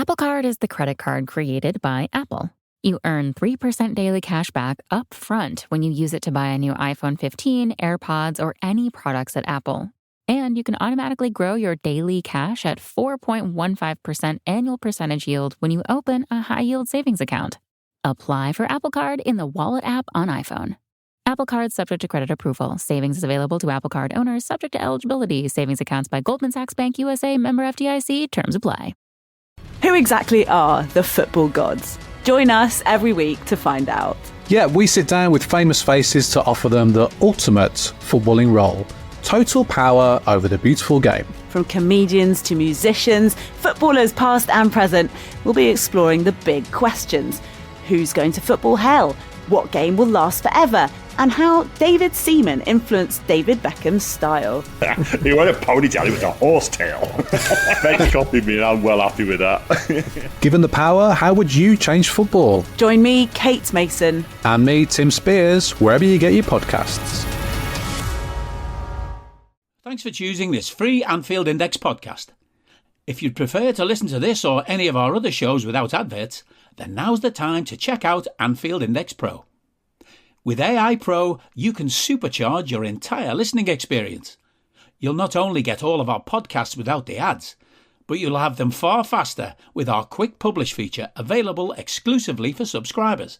Apple Card is the credit card created by Apple. You earn 3% daily cash back up front when you use it to buy a new iPhone 15, AirPods, or any products at Apple. And you can automatically grow your daily cash at 4.15% annual percentage yield when you open a high-yield savings account. Apply for Apple Card in the Wallet app on iPhone. Apple Card subject to credit approval. Savings is available to Apple Card owners subject to eligibility. Savings accounts by Goldman Sachs Bank USA, member FDIC. Terms apply. Who exactly are the football gods? Join us every week to find out. Yeah, we sit down with famous faces to offer them the ultimate footballing role. Total power over the beautiful game. From comedians to musicians, footballers past and present, we'll be exploring the big questions. Who's going to football hell? What game will last forever? And how David Seaman influenced David Beckham's style. He went a ponytail, it was a horsetail. They copied me and I'm well happy with that. Given the power, how would you change football? Join me, Kate Mason. And me, Tim Spears, wherever you get your podcasts. Thanks for choosing this free Anfield Index podcast. If you'd prefer to listen to this or any of our other shows without adverts, then now's the time to check out Anfield Index Pro. With AI Pro, you can supercharge your entire listening experience. You'll not only get all of our podcasts without the ads, but you'll have them far faster with our Quick Publish feature available exclusively for subscribers.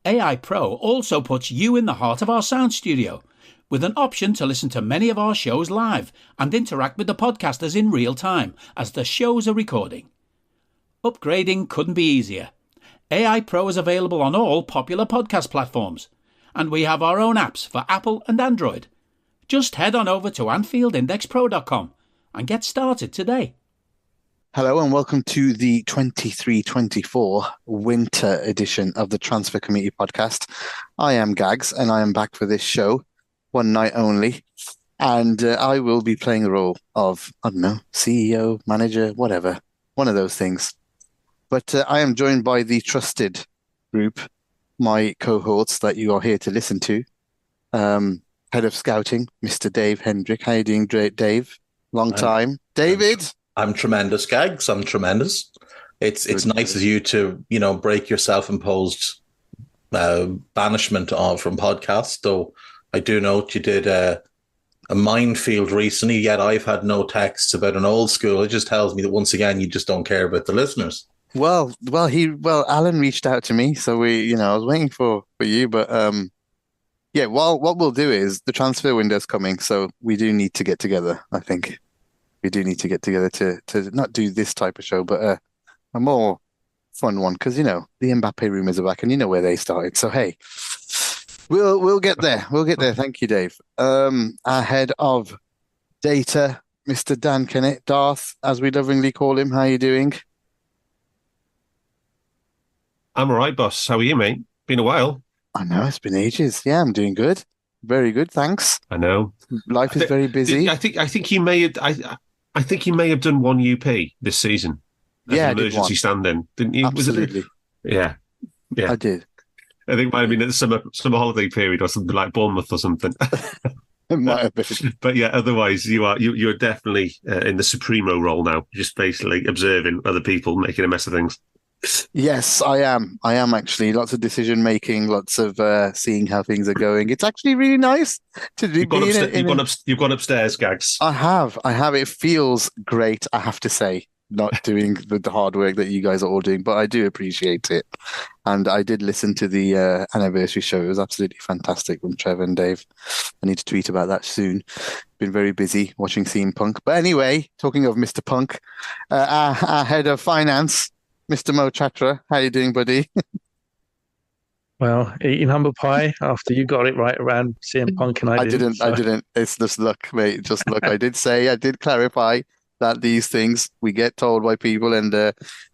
AI Pro also puts you in the heart of our sound studio, with an option to listen to many of our shows live and interact with the podcasters in real time as the shows are recording. Upgrading couldn't be easier. AI Pro is available on all popular podcast platforms, and we have our own apps for Apple and Android. Just head on over to AnfieldIndexPro.com and get started today. Hello and welcome to the 23-24 winter edition of the Transfer Committee podcast. I am Gags and I am back for this show, one night only, and I will be playing the role of, I don't know, CEO, manager, whatever, one of those things. But I am joined by the trusted group, my cohorts that you are here to listen to. Head of Scouting, Mr. Dave Hendrick. How are you doing, Dave? Long time. David? I'm tremendous, Gags. I'm tremendous. It's nice of you to, break your self-imposed banishment from podcasts. Though I do note you did a minefield recently, yet I've had no texts about an old school. It just tells me that once again you just don't care about the listeners. Well, Alan reached out to me, so I was waiting for you, but well, what we'll do is the transfer window's coming, so we do need to get together. I think we do need to get together to not do this type of show, but a more fun one, because the Mbappe rumors are back, and you know where they started. So hey, we'll get there. We'll get there. Thank you, Dave. Our head of data, Mr. Dan Kennett, Darth, as we lovingly call him. How are you doing? I'm all right, boss. How are you, mate? Been a while. I know, it's been ages. Yeah, I'm doing good. Very good, thanks. I know. Life is very busy. I think you may have done one UP this season. As an emergency stand-in, didn't you? Absolutely. Yeah. I did. I think it might have been at the summer holiday period or something like Bournemouth or something. It might have been. But yeah, otherwise you're definitely in the Supremo role now, just basically observing other people making a mess of things. Yes, I am. I am actually. Lots of decision making, lots of seeing how things are going. It's actually really nice to do. You've gone upstairs, Gags. I have. It feels great, I have to say, not doing the hard work that you guys are all doing, but I do appreciate it. And I did listen to the anniversary show. It was absolutely fantastic from Trevor and Dave. I need to tweet about that soon. Been very busy watching CM Punk. But anyway, talking of Mr. Punk, our head of finance, Mr. Mo Chatra, how you doing, buddy? Well, eating humble pie after you got it right around CM Punk and I didn't. I didn't. It's just luck, mate. Just luck. I did clarify that these things we get told by people and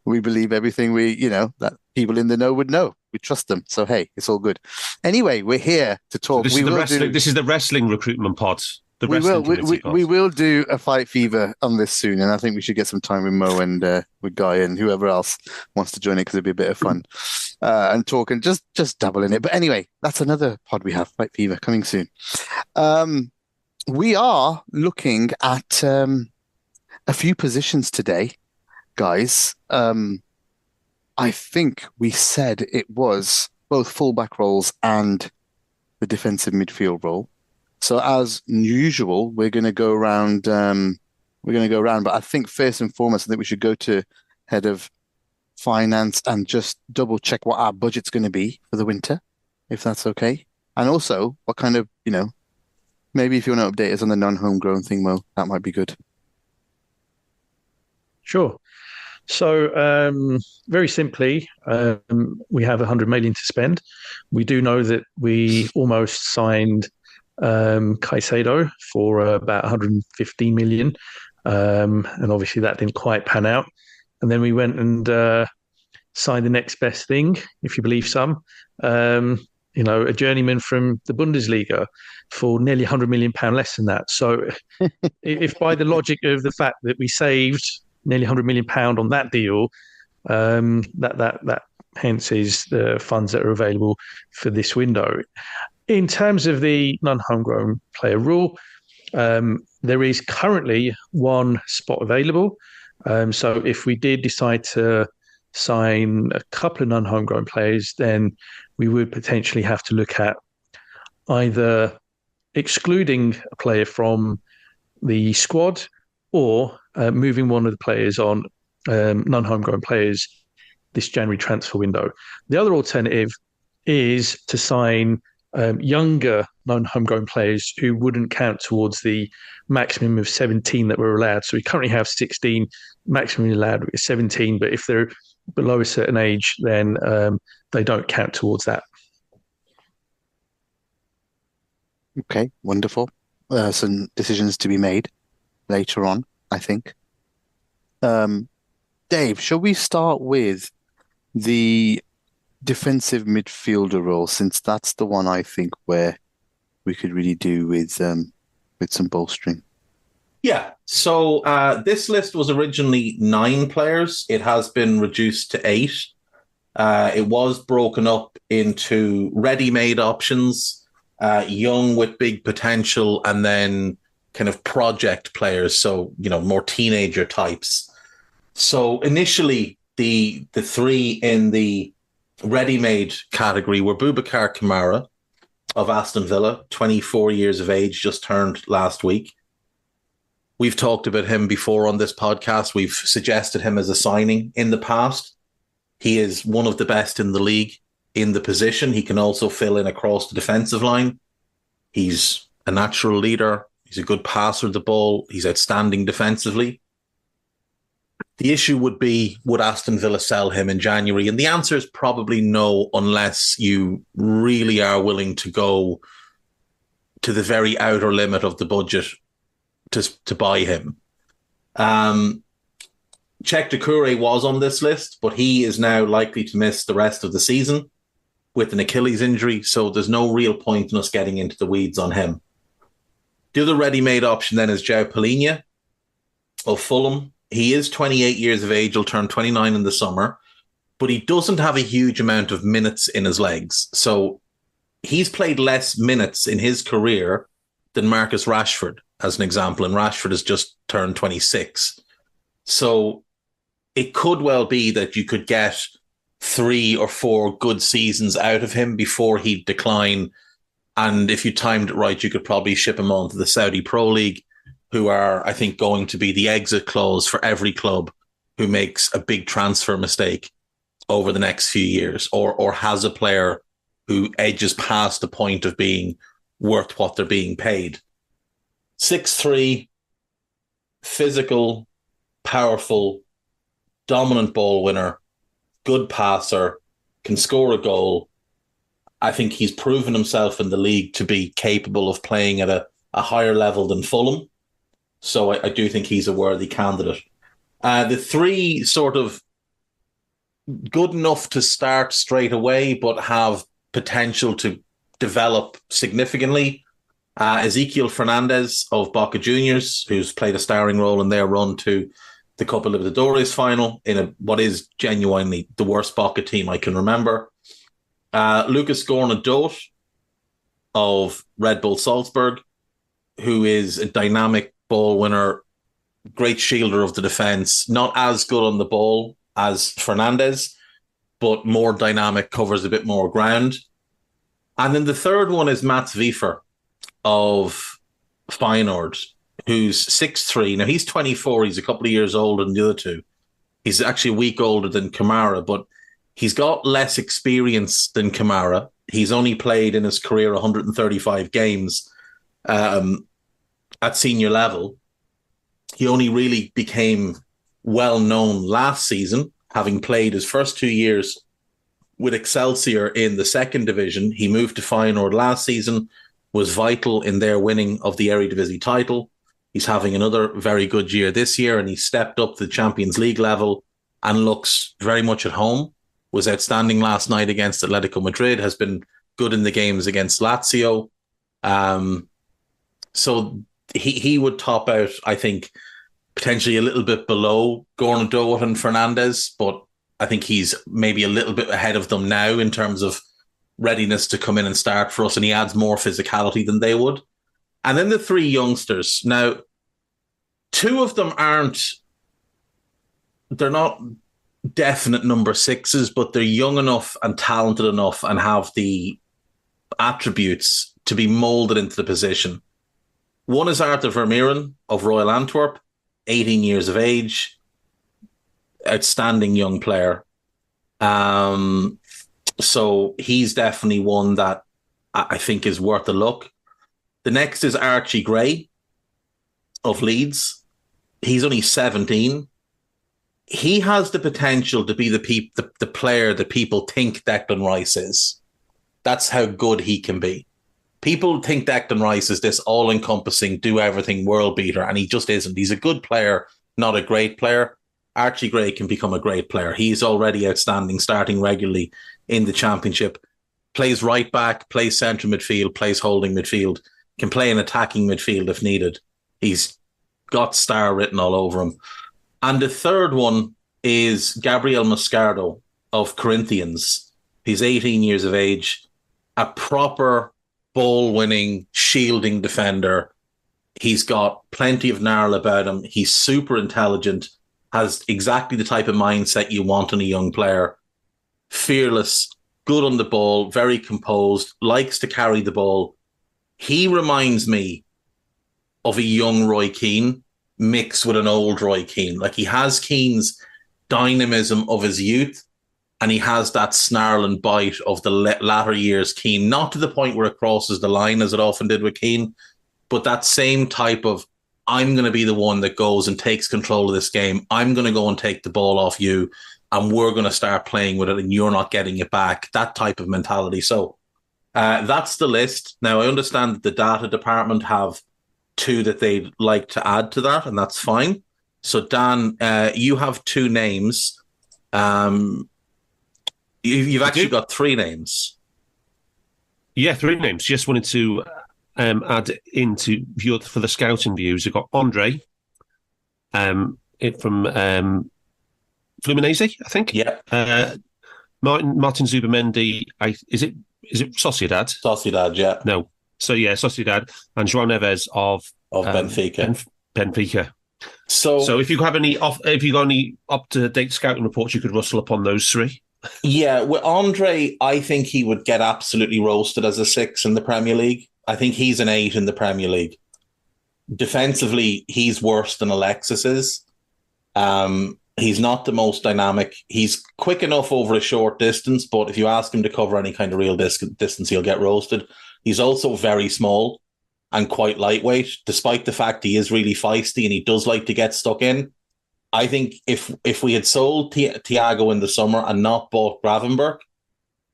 we believe everything that people in the know would know. We trust them. So, hey, it's all good. Anyway, we're here to talk. This is the wrestling recruitment pod. We will do a Fight Fever on this soon, and I think we should get some time with Mo and with Guy and whoever else wants to join it, because it'd be a bit of fun and talk and just dabble in it. But anyway, that's another pod we have, Fight Fever, coming soon. We are looking at a few positions today. guys, I think we said it was both fullback roles and the defensive midfield role. So as usual, we're going to go around. But I think first and foremost, I think we should go to head of finance and just double check what our budget's going to be for the winter, if that's okay. And also, what kind of, maybe if you want to update us on the non-homegrown thing, Mo, that might be good. Sure. So, very simply, we have 100 million to spend. We do know that we almost signed Caicedo for about 115 million. And obviously that didn't quite pan out. And then we went and signed the next best thing, if you believe some, a journeyman from the Bundesliga for nearly £100 million less than that. So if by the logic of the fact that we saved nearly £100 million on that deal, that hence is the funds that are available for this window. In terms of the non-homegrown player rule, there is currently one spot available. So if we did decide to sign a couple of non-homegrown players, then we would potentially have to look at either excluding a player from the squad or moving one of the players on non-homegrown players this January transfer window. The other alternative is to sign younger non-homegrown players who wouldn't count towards the maximum of 17 that we're allowed. So we currently have 16, maximum allowed is 17, but if they're below a certain age, then they don't count towards that. Okay, wonderful. Some decisions to be made later on, I think. Dave, shall we start with the defensive midfielder role, since that's the one I think where we could really do with some bolstering? Yeah, so this list was originally 9 players. It has been reduced to 8. It was broken up into ready-made options, young with big potential, and then kind of project players, so, more teenager types. So initially, the 3 in the ready-made category were Boubacar Kamara of Aston Villa, 24 years of age, just turned last week. We've talked about him before on this podcast. We've suggested him as a signing in the past. He is one of the best in the league in the position. He can also fill in across the defensive line. He's a natural leader. He's a good passer of the ball. He's outstanding defensively. The issue would be, would Aston Villa sell him in January? And the answer is probably no, unless you really are willing to go to the very outer limit of the budget to buy him. Cheick Doucouré was on this list, but he is now likely to miss the rest of the season with an Achilles injury, so there's no real point in us getting into the weeds on him. The other ready-made option then is João Palhinha of Fulham. He is 28 years of age, he'll turn 29 in the summer, but he doesn't have a huge amount of minutes in his legs. So he's played less minutes in his career than Marcus Rashford, as an example, and Rashford has just turned 26. So it could well be that you could get 3 or 4 good seasons out of him before he'd decline. And if you timed it right, you could probably ship him on to the Saudi Pro League, who are, I think, going to be the exit clause for every club who makes a big transfer mistake over the next few years, or has a player who edges past the point of being worth what they're being paid. 6'3", physical, powerful, dominant ball winner, good passer, can score a goal. I think he's proven himself in the league to be capable of playing at a higher level than Fulham. So I do think he's a worthy candidate. The 3 sort of good enough to start straight away, but have potential to develop significantly. Ezequiel Fernandez of Boca Juniors, who's played a starring role in their run to the Copa Libertadores final in what is genuinely the worst Boca team I can remember. Lucas Gorna-Dot of Red Bull Salzburg, who is a dynamic ball winner, great shielder of the defence, not as good on the ball as Fernandez, but more dynamic, covers a bit more ground. And then the third one is Mats Wiefer of Feyenoord, who's 6'3". Now, he's 24. He's a couple of years older than the other two. He's actually a week older than Kamara, but he's got less experience than Kamara. He's only played in his career 135 games at senior level. He only really became well known last season, having played his first 2 years with Excelsior in the second division. He moved to Feyenoord last season, was vital in their winning of the Eredivisie title. He's having another very good year this year, and he stepped up to the Champions League level and looks very much at home. Was outstanding last night against Atletico Madrid, has been good in the games against Lazio. So he would top out, I think, potentially a little bit below Gordon Dowett and Fernandez, but I think he's maybe a little bit ahead of them now in terms of readiness to come in and start for us, and he adds more physicality than they would. And then the three youngsters. Now, two of them they're not definite number sixes, but they're young enough and talented enough and have the attributes to be moulded into the position. One is Arthur Vermeeren of Royal Antwerp, 18 years of age, outstanding young player. So he's definitely one that I think is worth a look. The next is Archie Gray of Leeds. He's only 17. He has the potential to be the player that people think Declan Rice is. That's how good he can be. People think Declan Rice is this all-encompassing, do-everything world beater, and he just isn't. He's a good player, not a great player. Archie Gray can become a great player. He's already outstanding, starting regularly in the Championship. Plays right back, plays centre midfield, plays holding midfield, can play an attacking midfield if needed. He's got star written all over him. And the third one is Gabriel Moscardo of Corinthians. He's 18 years of age, a proper ball-winning, shielding defender. He's got plenty of gnarl about him. He's super intelligent, has exactly the type of mindset you want in a young player. Fearless, good on the ball, very composed, likes to carry the ball. He reminds me of a young Roy Keane mixed with an old Roy Keane. Like, he has Keane's dynamism of his youth, and he has that snarl and bite of the latter years Keane, not to the point where it crosses the line as it often did with Keane, but that same type of, I'm going to be the one that goes and takes control of this game. I'm going to go and take the ball off you, and we're going to start playing with it, and you're not getting it back. That type of mentality. So that's the list. Now, I understand that the data department have two that they'd like to add to that, and that's fine. So, Dan, you have two names. You've actually got three names. Yeah, three names. Just wanted to add into view for the scouting views. You've got Andre from Fluminense, I think. Yeah. Martin Zubamendi. Is it Sociedad? Sociedad, yeah. No. So yeah, Sociedad, and João Neves of Benfica. Benfica. So if you got any up to date scouting reports, you could rustle upon those three. Yeah, with Andre, I think he would get absolutely roasted as a 6 in the Premier League. I think he's an 8 in the Premier League. Defensively, he's worse than Alexis is. He's not the most dynamic. He's quick enough over a short distance, but if you ask him to cover any kind of real distance, he'll get roasted. He's also very small and quite lightweight, despite the fact he is really feisty and he does like to get stuck in. I think if we had sold Thiago in the summer and not bought Gravenberch,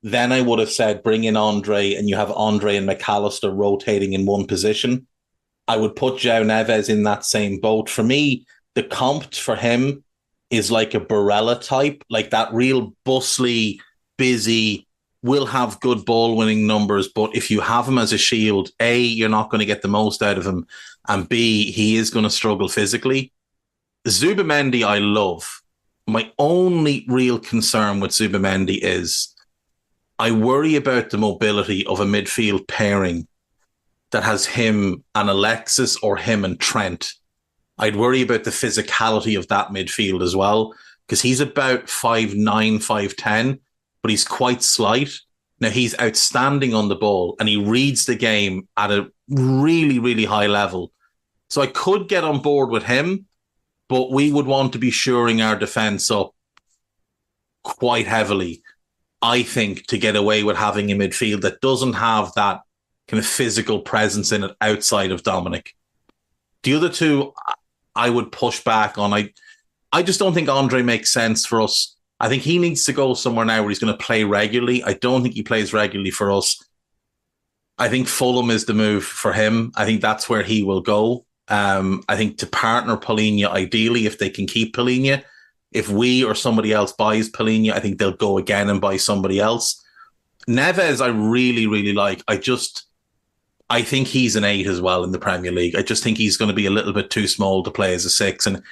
then I would have said bring in Andre, and you have Andre and McAllister rotating in one position. I would put João Neves in that same boat. For me, the comp for him is like a Barella type, like that real bustly, busy, will have good ball-winning numbers, but if you have him as a shield, A, you're not going to get the most out of him, and B, he is going to struggle physically. Zubamendi, I love. My only real concern with Zubamendi is I worry about the mobility of a midfield pairing that has him and Alexis or him and Trent. I'd worry about the physicality of that midfield as well, because he's about 5'9", 5'10", but he's quite slight. Now, he's outstanding on the ball, and he reads the game at a really, really high level. So I could get on board with him, but we would want to be shoring our defence up quite heavily, I think, to get away with having a midfield that doesn't have that kind of physical presence in it outside of Dominic. The other two, I would push back on. I just don't think Andre makes sense for us. I think he needs to go somewhere now where he's going to play regularly. I don't think he plays regularly for us. I think Fulham is the move for him. I think that's where he will go. I think to partner Palhinha, ideally, if they can keep Palhinha. If we or somebody else buys Palhinha, I think they'll go again and buy somebody else. Neves, I really, really like. I think he's an 8 as well in the Premier League. I just think he's going to be a little bit too small to play as a 6. And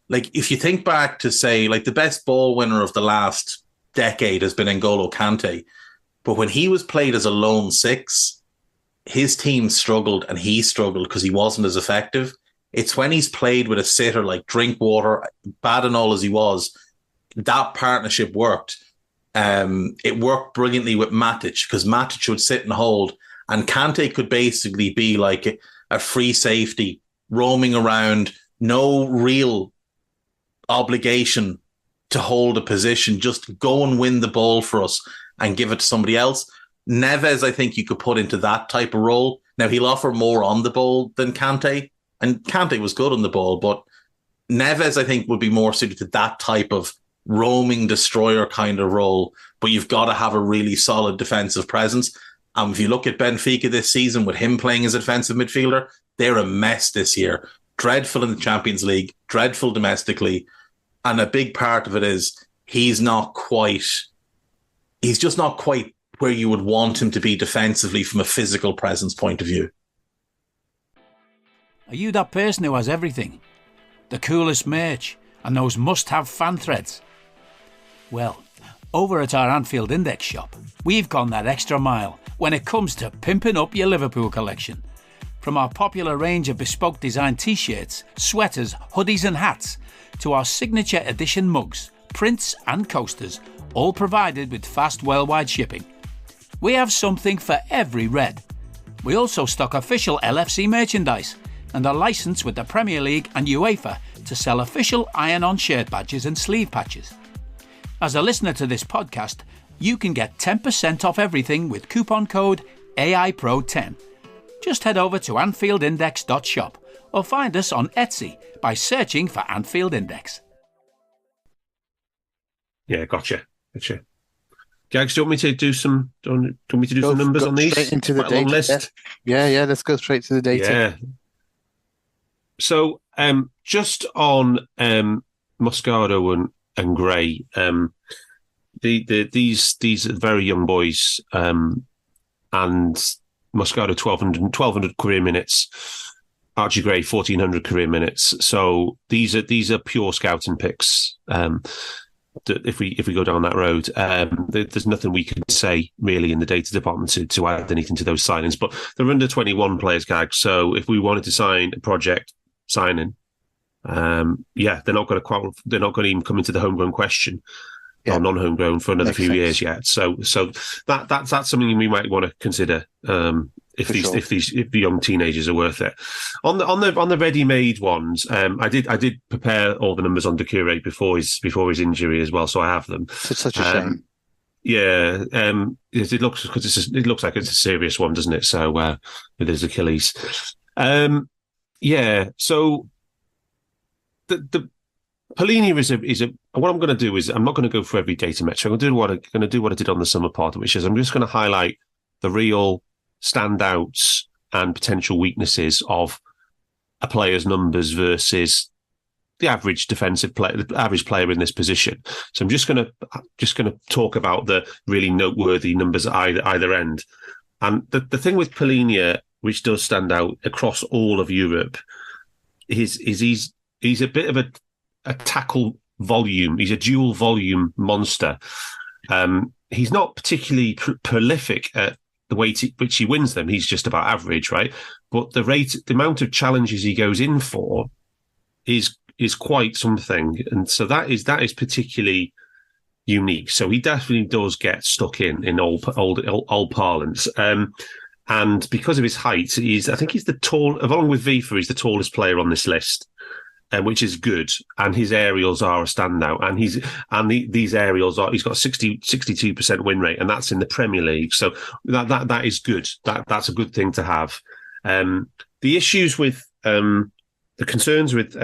like, if you think back to, say, like the best ball winner of the last decade has been N'Golo Kante. But when he was played as a lone 6, his team struggled, and he struggled because he wasn't as effective. It's when he's played with a sitter like Drinkwater, bad and all as he was, that partnership worked. It worked brilliantly with Matic, because Matic would sit and hold, and Kante could basically be like a free safety roaming around, no real obligation to hold a position, just go and win the ball for us and give it to somebody else. Neves, I think you could put into that type of role. Now, he'll offer more on the ball than Kante, and Kante was good on the ball, but Neves, I think, would be more suited to that type of roaming destroyer kind of role, but you've got to have a really solid defensive presence. And if you look at Benfica this season, with him playing as a defensive midfielder, they're a mess this year. Dreadful in the Champions League, dreadful domestically. And a big part of it is he's just not quite where you would want him to be defensively from a physical presence point of view. Are you that person who has everything? The coolest merch and those must-have fan threads? Well, over at our Anfield Index shop, we've gone that extra mile when it comes to pimping up your Liverpool collection. From our popular range of bespoke design t-shirts, sweaters, hoodies and hats, to our signature edition mugs, prints and coasters, all provided with fast worldwide shipping. We have something for every red. We also stock official LFC merchandise and are licensed with the Premier League and UEFA to sell official iron-on shirt badges and sleeve patches. As a listener to this podcast, you can get 10% off everything with coupon code AIPRO10. Just head over to AnfieldIndex.shop or find us on Etsy by searching for Anfield Index. Yeah, gotcha. Gags, do you want me to do some? Do you want me to do some numbers on these? Straight into the Quite a long data. list. Yeah. Let's go straight to the data. Yeah. So, just on Moscardo and Gray, these are very young boys, and Moscardo 1,200 career minutes, Archie Gray 1,400 career minutes. So these are pure scouting picks. If we go down that road, there's nothing we can say really in the data department to add anything to those signings. But they're under 21 players, Gag. So if we wanted to sign a project signing, they're not going to even come into the homegrown question. Or non-homegrown for another few years yet. So that's something we might want to consider if the young teenagers are worth it. On the ready-made ones, I did prepare all the numbers on Doucouré before his injury as well, so I have them. It's such a shame. Yeah, it looks like it's a serious one, doesn't it? So with his Achilles, So the Palhinha is a. What I'm going to do is I'm not going to go for every data metric. I'm going to do what I did on the summer part, which is I'm just going to highlight the real standouts and potential weaknesses of a player's numbers versus the average defensive player, the average player in this position. So I'm just going to talk about the really noteworthy numbers at either end. And the thing with Palhinha, which does stand out across all of Europe, is he's a bit of a tackle volume. He's a dual volume monster. He's not particularly prolific at the way which he wins them. He's just about average, right? But the amount of challenges he goes in for is quite something, and so that is particularly unique. So he definitely does get stuck in old parlance. And because of his height, I think he's the tall, along with Vifa, he's the tallest player on this list, which is good. And his aerials are a standout. And these aerials he's got 62% win rate, and that's in the Premier League. So that is good. That's a good thing to have. The issues with the concerns with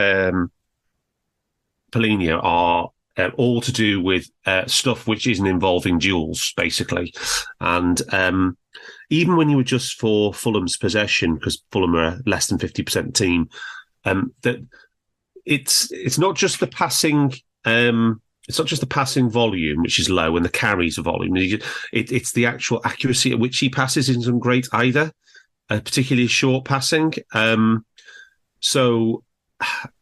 Paulinho are all to do with stuff which isn't involving duels, basically. And even when you adjust for Fulham's possession, because Fulham are a less than 50% team, that it's not just the passing. It's not just the passing volume, which is low, and the carries volume. It's the actual accuracy at which he passes isn't great either, particularly short passing. So,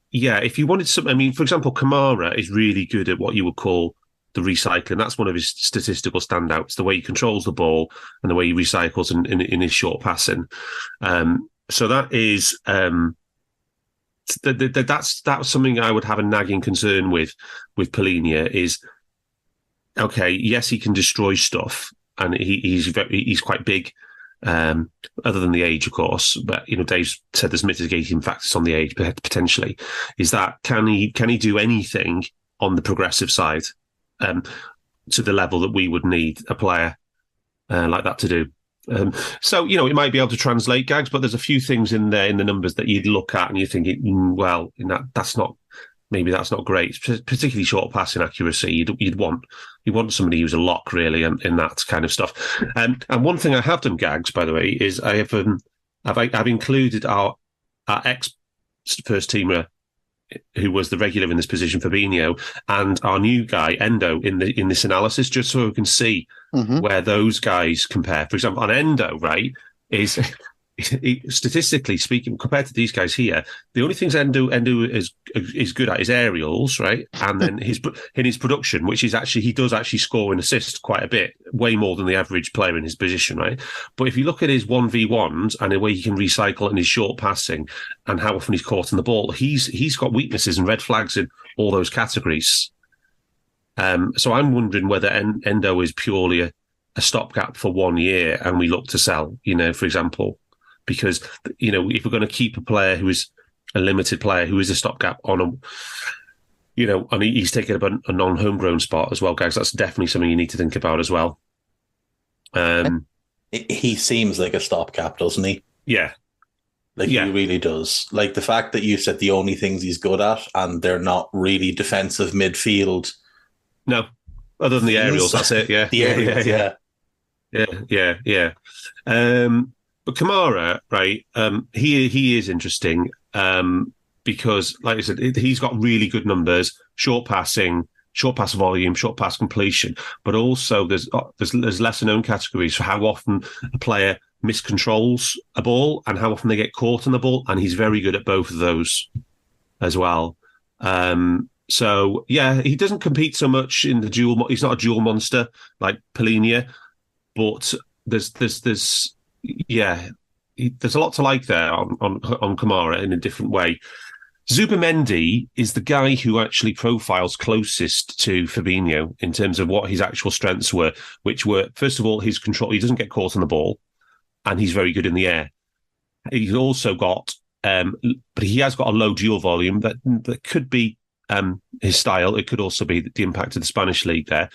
yeah, if you wanted some, I mean, for example, Kamara is really good at what you would call the recycling. That's one of his statistical standouts, the way he controls the ball and the way he recycles in his short passing. So that is that's something I would have a nagging concern with Paulinho is, okay, yes, he can destroy stuff, and he's quite big. Other than the age, of course, but Dave said there's mitigating factors on the age potentially. Is that can he do anything on the progressive side to the level that we would need a player like that to do? So it might be able to translate, Gags, but there's a few things in there in the numbers that you'd look at and you're thinking, well, that's not great, particularly short passing accuracy. You'd want somebody who's a lock, really, in that kind of stuff. And one thing I have done, Gags, by the way, is I've included our ex first teamer, who was the regular in this position, Fabinho, and our new guy Endo in this analysis, just so we can see where those guys compare. For example, on Endo, right, is statistically speaking, compared to these guys here, the only things Endo is good at is aerials, right? And then in his production, which is actually, he does actually score and assist quite a bit, way more than the average player in his position, right? But if you look at his 1v1s and the way he can recycle and his short passing and how often he's caught in the ball, he's got weaknesses and red flags in all those categories. So I'm wondering whether Endo is purely a stopgap for 1 year and we look to sell, for example. Because, if we're going to keep a player who is a limited player, who is a stopgap and he's taking up a non-homegrown spot as well, guys, that's definitely something you need to think about as well. He seems like a stopgap, doesn't he? Yeah. He really does. Like the fact that you said the only things he's good at, and they're not really defensive midfield. No, other than the aerials, that's it. Yeah. The aerials, yeah. But Kamara, right, he is interesting because, like I said, he's got really good numbers, short pass volume, short pass completion, but also there's lesser known categories for how often a player miscontrols a ball and how often they get caught on the ball, and he's very good at both of those as well. So yeah, he doesn't compete so much in the duel. He's not a duel monster like Paulinho, but there's a lot to like there on Kamara in a different way. Zubimendi is the guy who actually profiles closest to Fabinho in terms of what his actual strengths were, which were, first of all, his control. He doesn't get caught on the ball, and he's very good in the air. He's also got, but he has got a low dual volume that could be his style. It could also be the impact of the Spanish league there,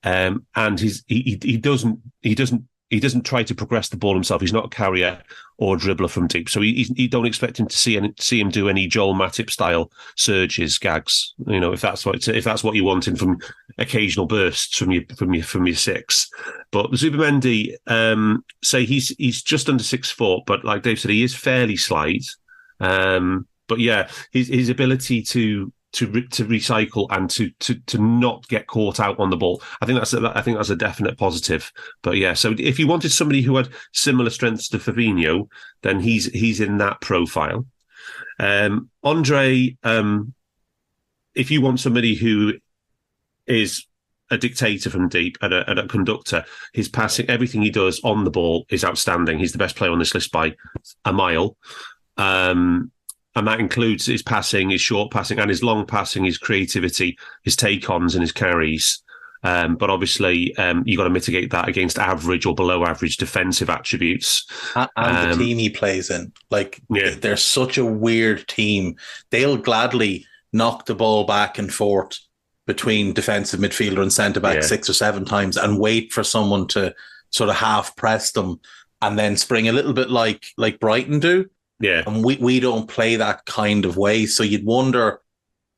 and he doesn't try to progress the ball himself. He's not a carrier or a dribbler from deep. So you don't expect him to see him do any Joel Matip style surges, Gags. If that's what you want in from occasional bursts from your six. But Zubimendi, say he's just under 6 foot, but like Dave said, he is fairly slight. But yeah, his ability to recycle and to not get caught out on the ball, I think that's a definite positive. But yeah, so if you wanted somebody who had similar strengths to Fabinho, then he's in that profile. Andre, if you want somebody who is a dictator from deep and a conductor, his passing, everything he does on the ball is outstanding. He's the best player on this list by a mile. And that includes his passing, his short passing, and his long passing, his creativity, his take-ons and his carries. But obviously, you've got to mitigate that against average or below average defensive attributes. And the team he plays in. They're such a weird team. They'll gladly knock the ball back and forth between defensive midfielder and centre-back 6 or 7 times and wait for someone to sort of half press them and then spring a little bit like Brighton do. Yeah. And we don't play that kind of way. So you'd wonder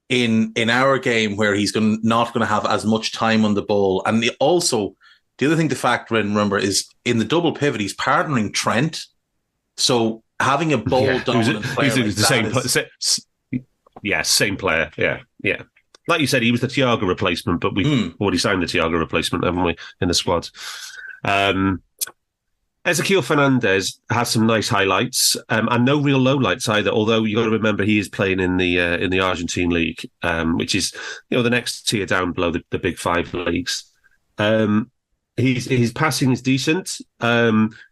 in our game where he's not going to have as much time on the ball. And also, the other thing to factor in, remember, is in the double pivot, he's partnering Trent. So having a ball dominant player like same player. Yeah. Like you said, he was the Thiago replacement, but we've already signed the Thiago replacement, haven't we, in the squad? Ezequiel Fernandez has some nice highlights and no real lowlights either. Although you got to remember he is playing in the Argentine league, which is the next tier down below the big 5 leagues. His passing is decent.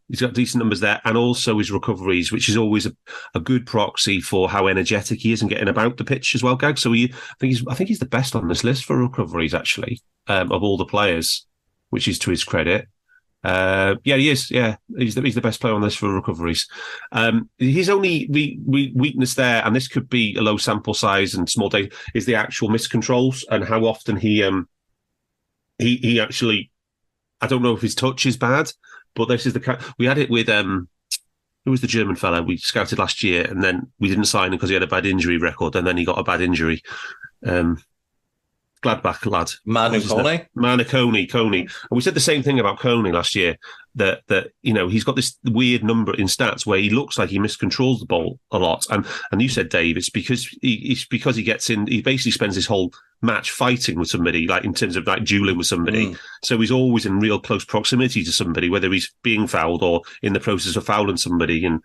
He's got decent numbers there, and also his recoveries, which is always a good proxy for how energetic he is and getting about the pitch as well, Gag. So I think he's the best on this list for recoveries, actually, of all the players, which is to his credit. He is. Yeah, he's the best player on this for recoveries. His only weakness there, and this could be a low sample size and small data, is the actual miscontrols and how often he actually. I don't know if his touch is bad, but this is we had it with who was the German fella we scouted last year, and then we didn't sign him because he had a bad injury record, and then he got a bad injury. Gladbach lad. Manu Kone. And we said the same thing about Kone last year, that he's got this weird number in stats where he looks like he miscontrols the ball a lot. And you said, Dave, it's because he gets in, he basically spends his whole match fighting with somebody, like in terms of like dueling with somebody. So he's always in real close proximity to somebody, whether he's being fouled or in the process of fouling somebody. And,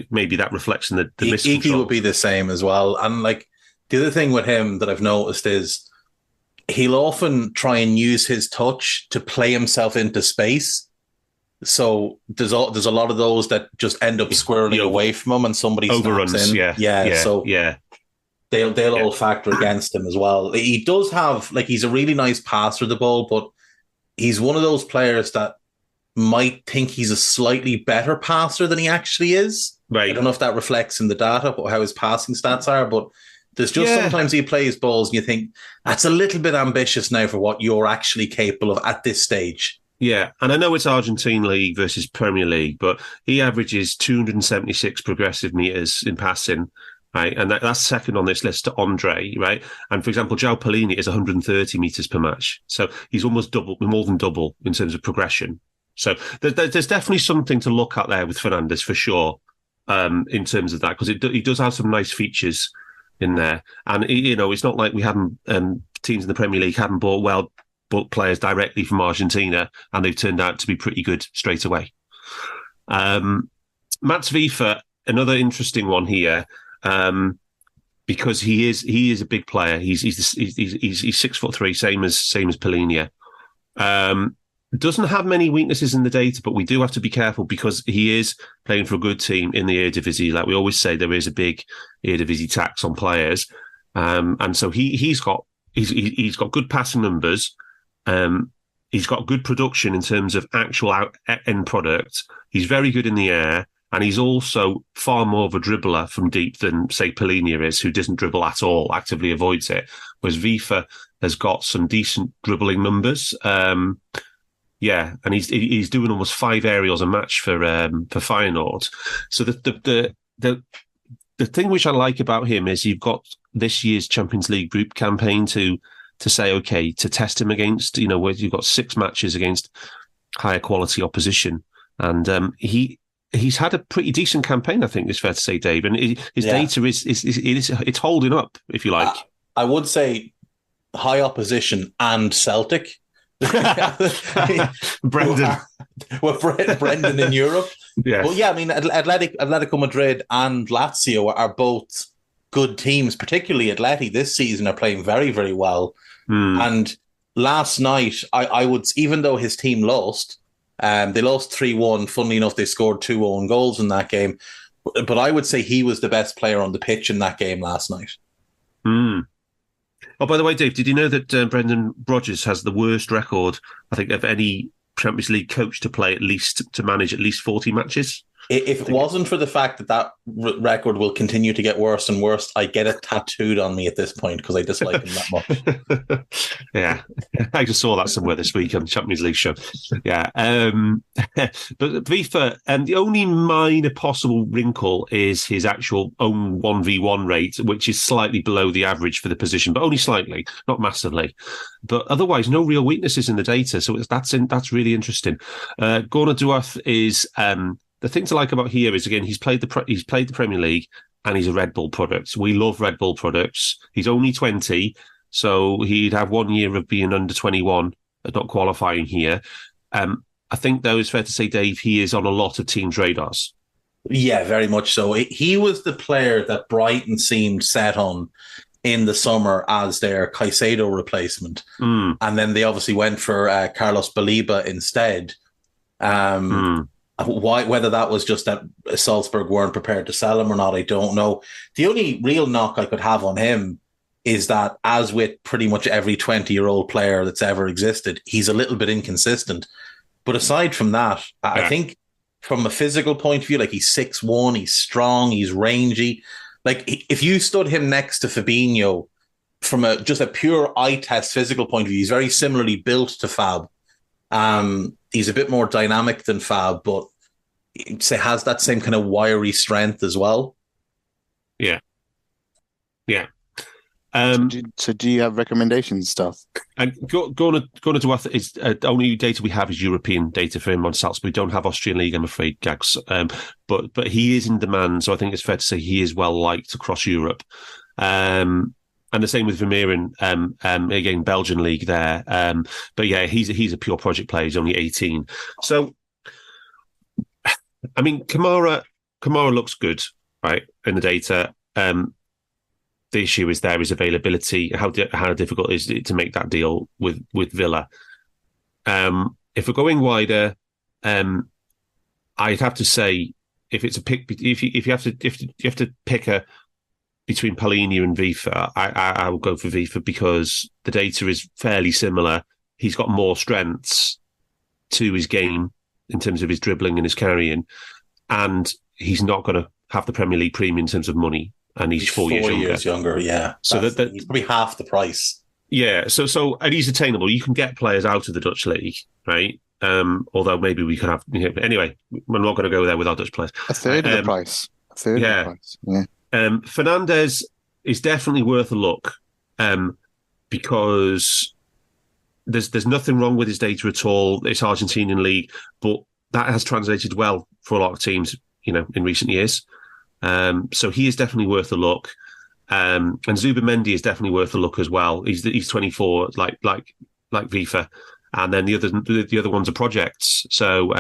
maybe that reflects in the miscontrol. Iki would be the same as well. And the other thing with him that I've noticed is, he'll often try and use his touch to play himself into space. So there's a lot of those that just end up squirreling away from him and somebody overruns in. They'll all factor against him as well. He does have, he's a really nice passer of the ball, but he's one of those players that might think he's a slightly better passer than he actually is. Right. I don't know if that reflects in the data, how his passing stats are, but there's just sometimes he plays balls and you think that's a little bit ambitious now for what you're actually capable of at this stage. Yeah, and I know it's Argentine League versus Premier League, but he averages 276 progressive meters in passing, right? And that's second on this list to Andre, right? And for example, João Palhinha is 130 meters per match. So he's almost more than double in terms of progression. So there's definitely something to look at there with Fernandes for sure, in terms of that, because he does have some nice features in there. And, it's not like we haven't, teams in the Premier League haven't bought players directly from Argentina, and they've turned out to be pretty good straight away. Mats Wife, another interesting one here, because he is a big player. He's 6'3", same as Palhinha. Doesn't have many weaknesses in the data, but we do have to be careful because he is playing for a good team in the Eredivisie. Like we always say, there is a big Eredivisie tax on players, and so he's got good passing numbers. He's got good production in terms of actual end product. He's very good in the air, and he's also far more of a dribbler from deep than, say, Palhinha is, who doesn't dribble at all, actively avoids it. Whereas Wife has got some decent dribbling numbers. And he's doing almost 5 aerials a match for Feyenoord. So the thing which I like about him is you've got this year's Champions League group campaign to say, okay, to test him against, where you've got 6 matches against higher quality opposition. And he's had a pretty decent campaign, I think it's fair to say, Dave. And his data it's holding up, if you like. I would say high opposition and Celtic. Brendan in Europe. Yeah. Well, yeah, I mean, Atletico Madrid and Lazio are both good teams, particularly Atleti this season are playing very, very well. And last night, I would, even though his team lost, they lost 3-1. Funnily enough, they scored 2 own goals in that game. But I would say he was the best player on the pitch in that game last night. Mm. Oh, by the way, Dave, did you know that Brendan Rodgers has the worst record, I think, of any Champions League coach to manage at least 40 matches? If it wasn't for the fact that record will continue to get worse and worse, I get it tattooed on me at this point because I dislike him that much. Yeah, I just saw that somewhere this week on the Champions League show. Yeah, but FIFA, and the only minor possible wrinkle is his actual own 1v1 rate, which is slightly below the average for the position, but only slightly, not massively. But otherwise, no real weaknesses in the data, so that's really interesting. Gorna Duath is. The thing to like about here is, again, he's played the Premier League and he's a Red Bull product. We love Red Bull products. He's only 20, so he'd have 1 year of being under 21, not qualifying here. I think, though, it's fair to say, Dave, he is on a lot of teams' radars. Yeah, very much so. He was the player that Brighton seemed set on in the summer as their Caicedo replacement. And then they obviously went for Carlos Baliba instead. Whether that was just that Salzburg weren't prepared to sell him or not, I don't know. The only real knock I could have on him is that, as with pretty much every 20-year-old player that's ever existed, he's a little bit inconsistent. But aside from that, I think from a physical point of view, like, he's 6'1", he's strong, he's rangy. Like, if you stood him next to Fabinho from just a pure eye test physical point of view, he's very similarly built to Fab. He's a bit more dynamic than Fab, but has that same kind of wiry strength as well. Yeah. So do you have recommendations, stuff? And Gorna Duath is the only data we have is European data for him on Salzburg. We don't have Austrian League, I'm afraid, Gags. But he is in demand, so I think it's fair to say he is well liked across Europe. And the same with Vermeeren, again, Belgian league there. But yeah, he's a pure project player. He's only 18. So, I mean, Kamara looks good, right, in the data. The issue is there is availability. How difficult is it to make that deal with Villa? If we're going wider, I'd have to say, if it's a pick, if you have to pick between Palhinha and Vifa, I will go for Vifa because the data is fairly similar. He's got more strengths to his game in terms of his dribbling and his carrying, and he's not going to have the Premier League premium in terms of money, and he's 4 years younger. Yeah. So he's probably half the price. Yeah. So and he's attainable. You can get players out of the Dutch league, right? Although maybe we could have. Anyway, we're not going to go there with our Dutch players. A third of the price. Of the price. Yeah. Fernandes is definitely worth a look because there's nothing wrong with his data at all. It's Argentinian league, but that has translated well for a lot of teams, in recent years. So he is definitely worth a look. And Zubamendi is definitely worth a look as well. He's 24, like Vifa, and then the other ones are projects. So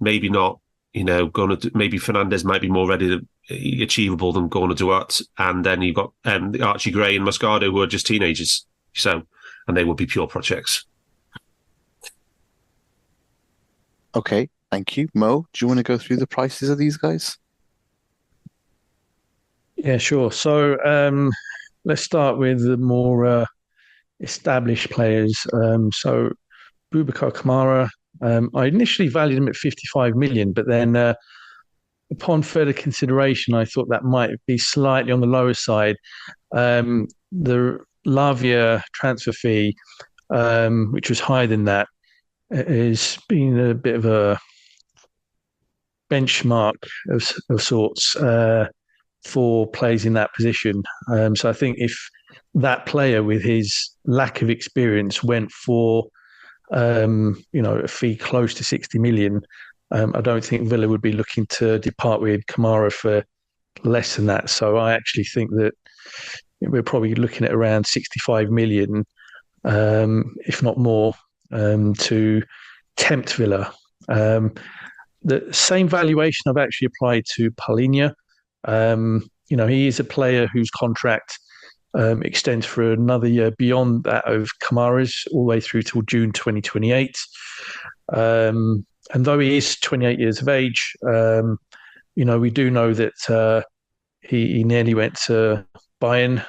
maybe not. Maybe Fernandes might be more achievable than Gorna Duath, and then you've got Archie Gray and Moscardo, who are just teenagers. So, and they would be pure projects. Okay, thank you, Mo. Do you want to go through the prices of these guys? Yeah, sure. So let's start with the more established players. So Boubacar Kamara. I initially valued him at 55 million, but then upon further consideration, I thought that might be slightly on the lower side. The Lavia transfer fee, which was higher than that, has been a bit of a benchmark of sorts for players in that position. So I think if that player with his lack of experience went for a fee close to 60 million, I don't think Villa would be looking to depart with Kamara for less than that. So I actually think that we're probably looking at around 65 million, if not more, to tempt Villa. The same valuation I've actually applied to Palhinha. He is a player whose contract extends for another year beyond that of Kamara's, all the way through till June 2028. And though he is 28 years of age, we do know that he nearly went to Bayern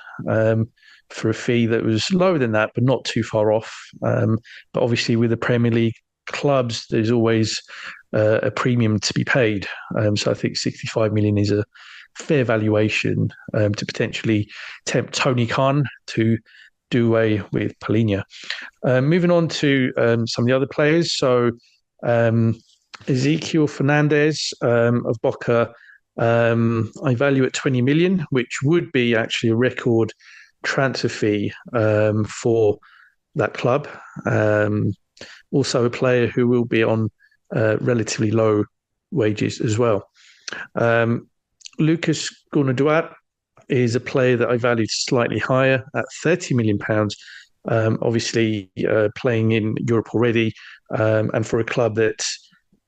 for a fee that was lower than that, but not too far off. But obviously, with the Premier League clubs, there's always a premium to be paid. So I think 65 million is a fair valuation to potentially tempt Tony Khan to do away with Palhinha. Moving on to some of the other players. So Ezequiel Fernandez of Boca, I value at 20 million, which would be actually a record transfer fee for that club. Also a player who will be on relatively low wages as well. Lucas Gournadoit is a player that I valued slightly higher at £30 million. Obviously, playing in Europe already, and for a club that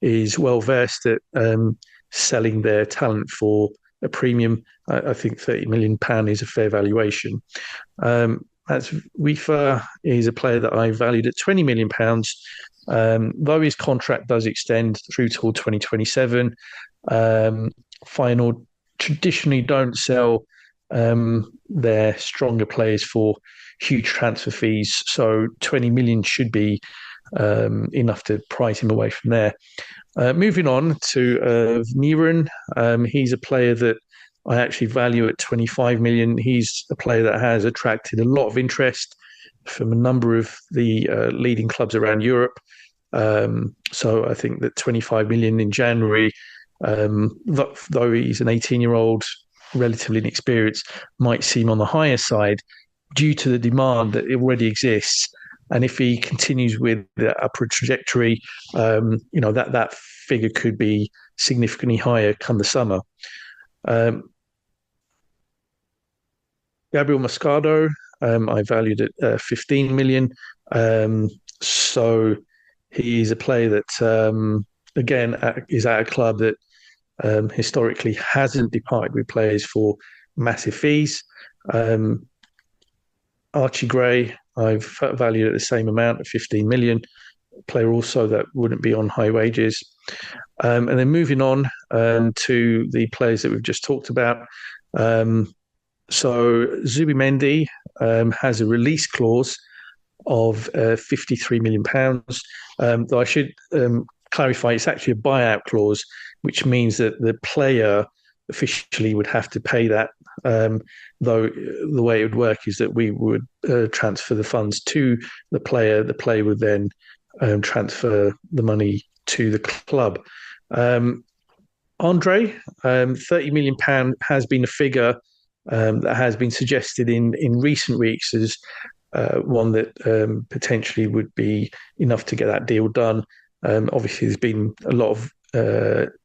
is well versed at selling their talent for a premium, I think £30 million is a fair valuation. That's Wifa is a player that I valued at £20 million. Though his contract does extend through till 2027, Feyenoord traditionally don't sell their stronger players for huge transfer fees, so 20 million should be enough to price him away from there. Moving on to Miran, he's a player that I actually value at 25 million. He's a player that has attracted a lot of interest from a number of the leading clubs around Europe. So I think that 25 million in January, though he's an 18-year-old, relatively inexperienced, might seem on the higher side due to the demand that already exists. And if he continues with the upward trajectory, that figure could be significantly higher come the summer. Gabriel Moscardo, I valued at 15 million. So he's a player that, again, is at a club that historically hasn't departed with players for massive fees. Archie Gray, I've valued at the same amount at 15 million. A player also that wouldn't be on high wages. And then moving on to the players that we've just talked about. So Zubimendi has a release clause of £53 million. Though I should clarify, it's actually a buyout clause, which means that the player officially would have to pay that. Though the way it would work is that we would transfer the funds to the player. The player would then transfer the money to the club. Andre, £30 million has been a figure that has been suggested in recent weeks as one that potentially would be enough to get that deal done. Obviously, there's been a lot of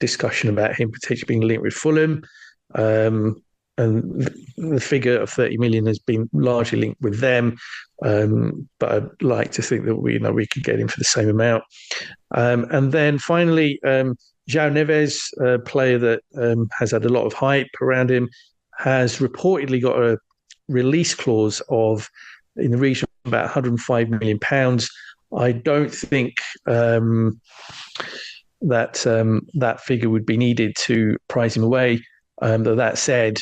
discussion about him potentially being linked with Fulham. And the figure of 30 million has been largely linked with them. But I'd like to think that we could get him for the same amount. And then finally, João Neves, a player that has had a lot of hype around him, has reportedly got a release clause of in the region of about £105 million. I don't think that figure would be needed to price him away. Though that said,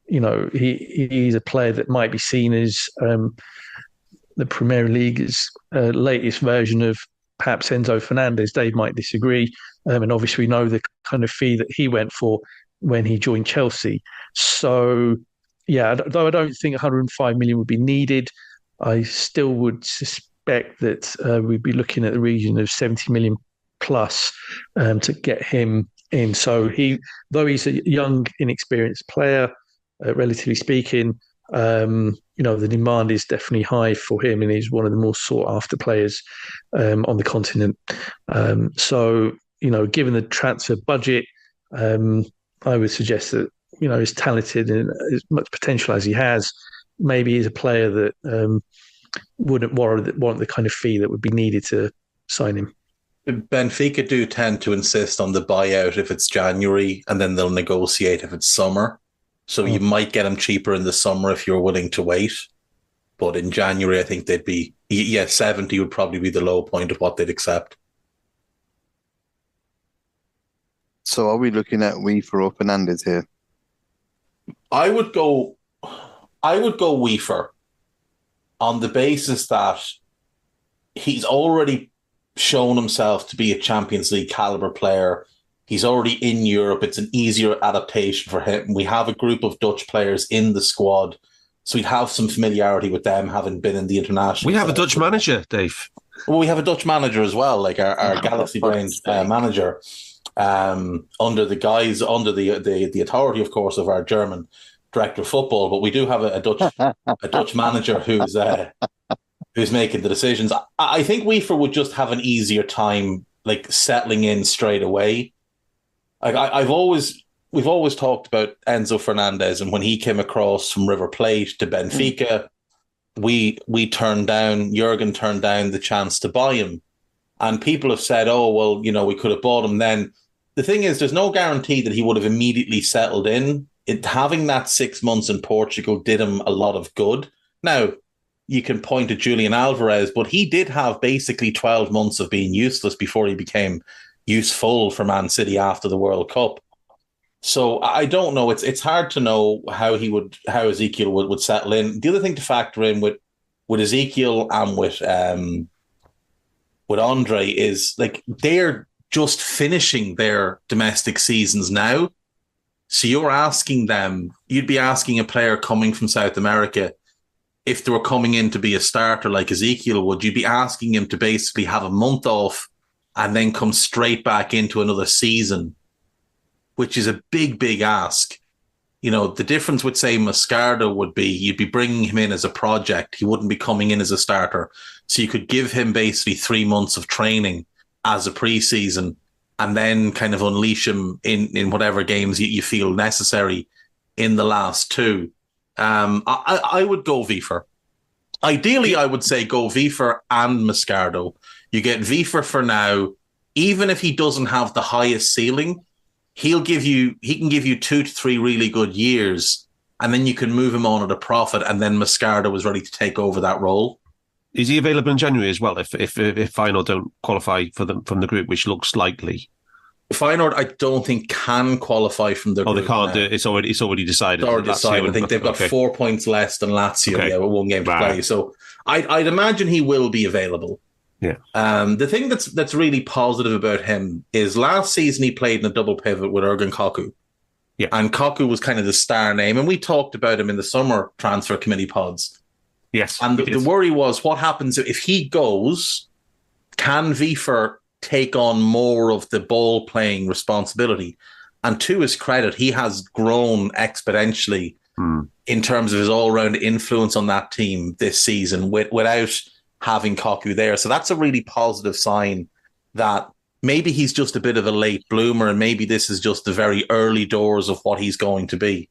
he's a player that might be seen as the Premier League's latest version of perhaps Enzo Fernandez. Dave might disagree. And obviously we know the kind of fee that he went for when he joined Chelsea. So, yeah, though I don't think 105 million would be needed, I still would suspect that we'd be looking at the region of 70 million plus to get him in. So though he's a young, inexperienced player, relatively speaking, the demand is definitely high for him, and he's one of the more sought after players on the continent. So, given the transfer budget, I would suggest that, as talented and as much potential as he has, maybe he's a player that wouldn't warrant the kind of fee that would be needed to sign him. Benfica do tend to insist on the buyout if it's January, and then they'll negotiate if it's summer. So you might get him cheaper in the summer if you're willing to wait. But in January, I think they'd be, 70 would probably be the low point of what they'd accept. So are we looking at Weaver or Fernandez here? I would go Weaver on the basis that he's already shown himself to be a Champions League caliber player. He's already in Europe. It's an easier adaptation for him. We have a group of Dutch players in the squad, so we'd have some familiarity with them having been in the international. We have a Dutch manager, Dave. Well, we have a Dutch manager as well, like our galaxy-brained manager, under the authority, of course, of our German director of football. But we do have a Dutch manager who's making the decisions. I think Weaver would just have an easier time, like, settling in straight away. Like we've always talked about Enzo Fernandez, and when he came across from River Plate to Benfica, Jurgen turned down the chance to buy him. And people have said, oh, well, we could have bought him then. The thing is, there's no guarantee that he would have immediately settled in. Having that 6 months in Portugal did him a lot of good. Now, you can point to Julian Alvarez, but he did have basically 12 months of being useless before he became useful for Man City after the World Cup. So I don't know. It's hard to know how Ezekiel would settle in. The other thing to factor in with Ezekiel and with Andre is, like, they're just finishing their domestic seasons now. So you'd be asking a player coming from South America, if they were coming in to be a starter like Ezekiel would, you'd be asking him to basically have a month off and then come straight back into another season, which is a big, big ask. The difference with, say, Moscardo would be you'd be bringing him in as a project. He wouldn't be coming in as a starter. So you could give him basically 3 months of training as a preseason and then kind of unleash him in whatever games you feel necessary in the last two. I would go Weaver. Ideally, I would say go Weaver and Moscardo. You get Weaver for now. Even if he doesn't have the highest ceiling, he can give you 2 to 3 really good years, and then you can move him on at a profit, and then Moscardo is ready to take over that role. Is he available in January as well if Feyenoord don't qualify from the group, which looks likely? Feyenoord, I don't think, can qualify from the group. Oh, they can't do it. It's already decided. It's already decided. I think they've got 4 points less than Lazio, with one game to play. So I'd imagine he will be available. Yeah. The thing that's really positive about him is last season he played in a double pivot with Ergun Koku. Yeah. And Koku was kind of the star name, and we talked about him in the summer transfer committee pods. Yes. And the worry was, what happens if he goes? Can Weaver take on more of the ball playing responsibility? And to his credit, he has grown exponentially in terms of his all-round influence on that team this season without having Koku there. So that's a really positive sign that maybe he's just a bit of a late bloomer, and maybe this is just the very early doors of what he's going to be.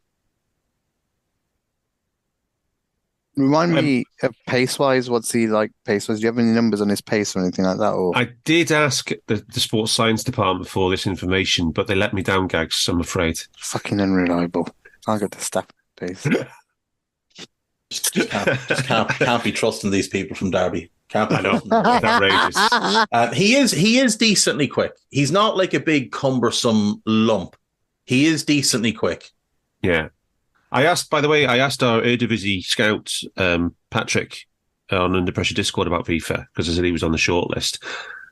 Remind me of pace-wise. What's he like pace-wise? Do you have any numbers on his pace or anything like that? Or I did ask the sports science department for this information, but they let me down, Gags, I'm afraid. Fucking unreliable. Can't get the stat pace. Just can't be trusting these people from Derby. Can't be. I know. Outrageous. He is decently quick. He's not like a big cumbersome lump. He is decently quick. Yeah. I asked our Eredivisie scout, Patrick, on Under Pressure Discord about FIFA, because I said he was on the shortlist.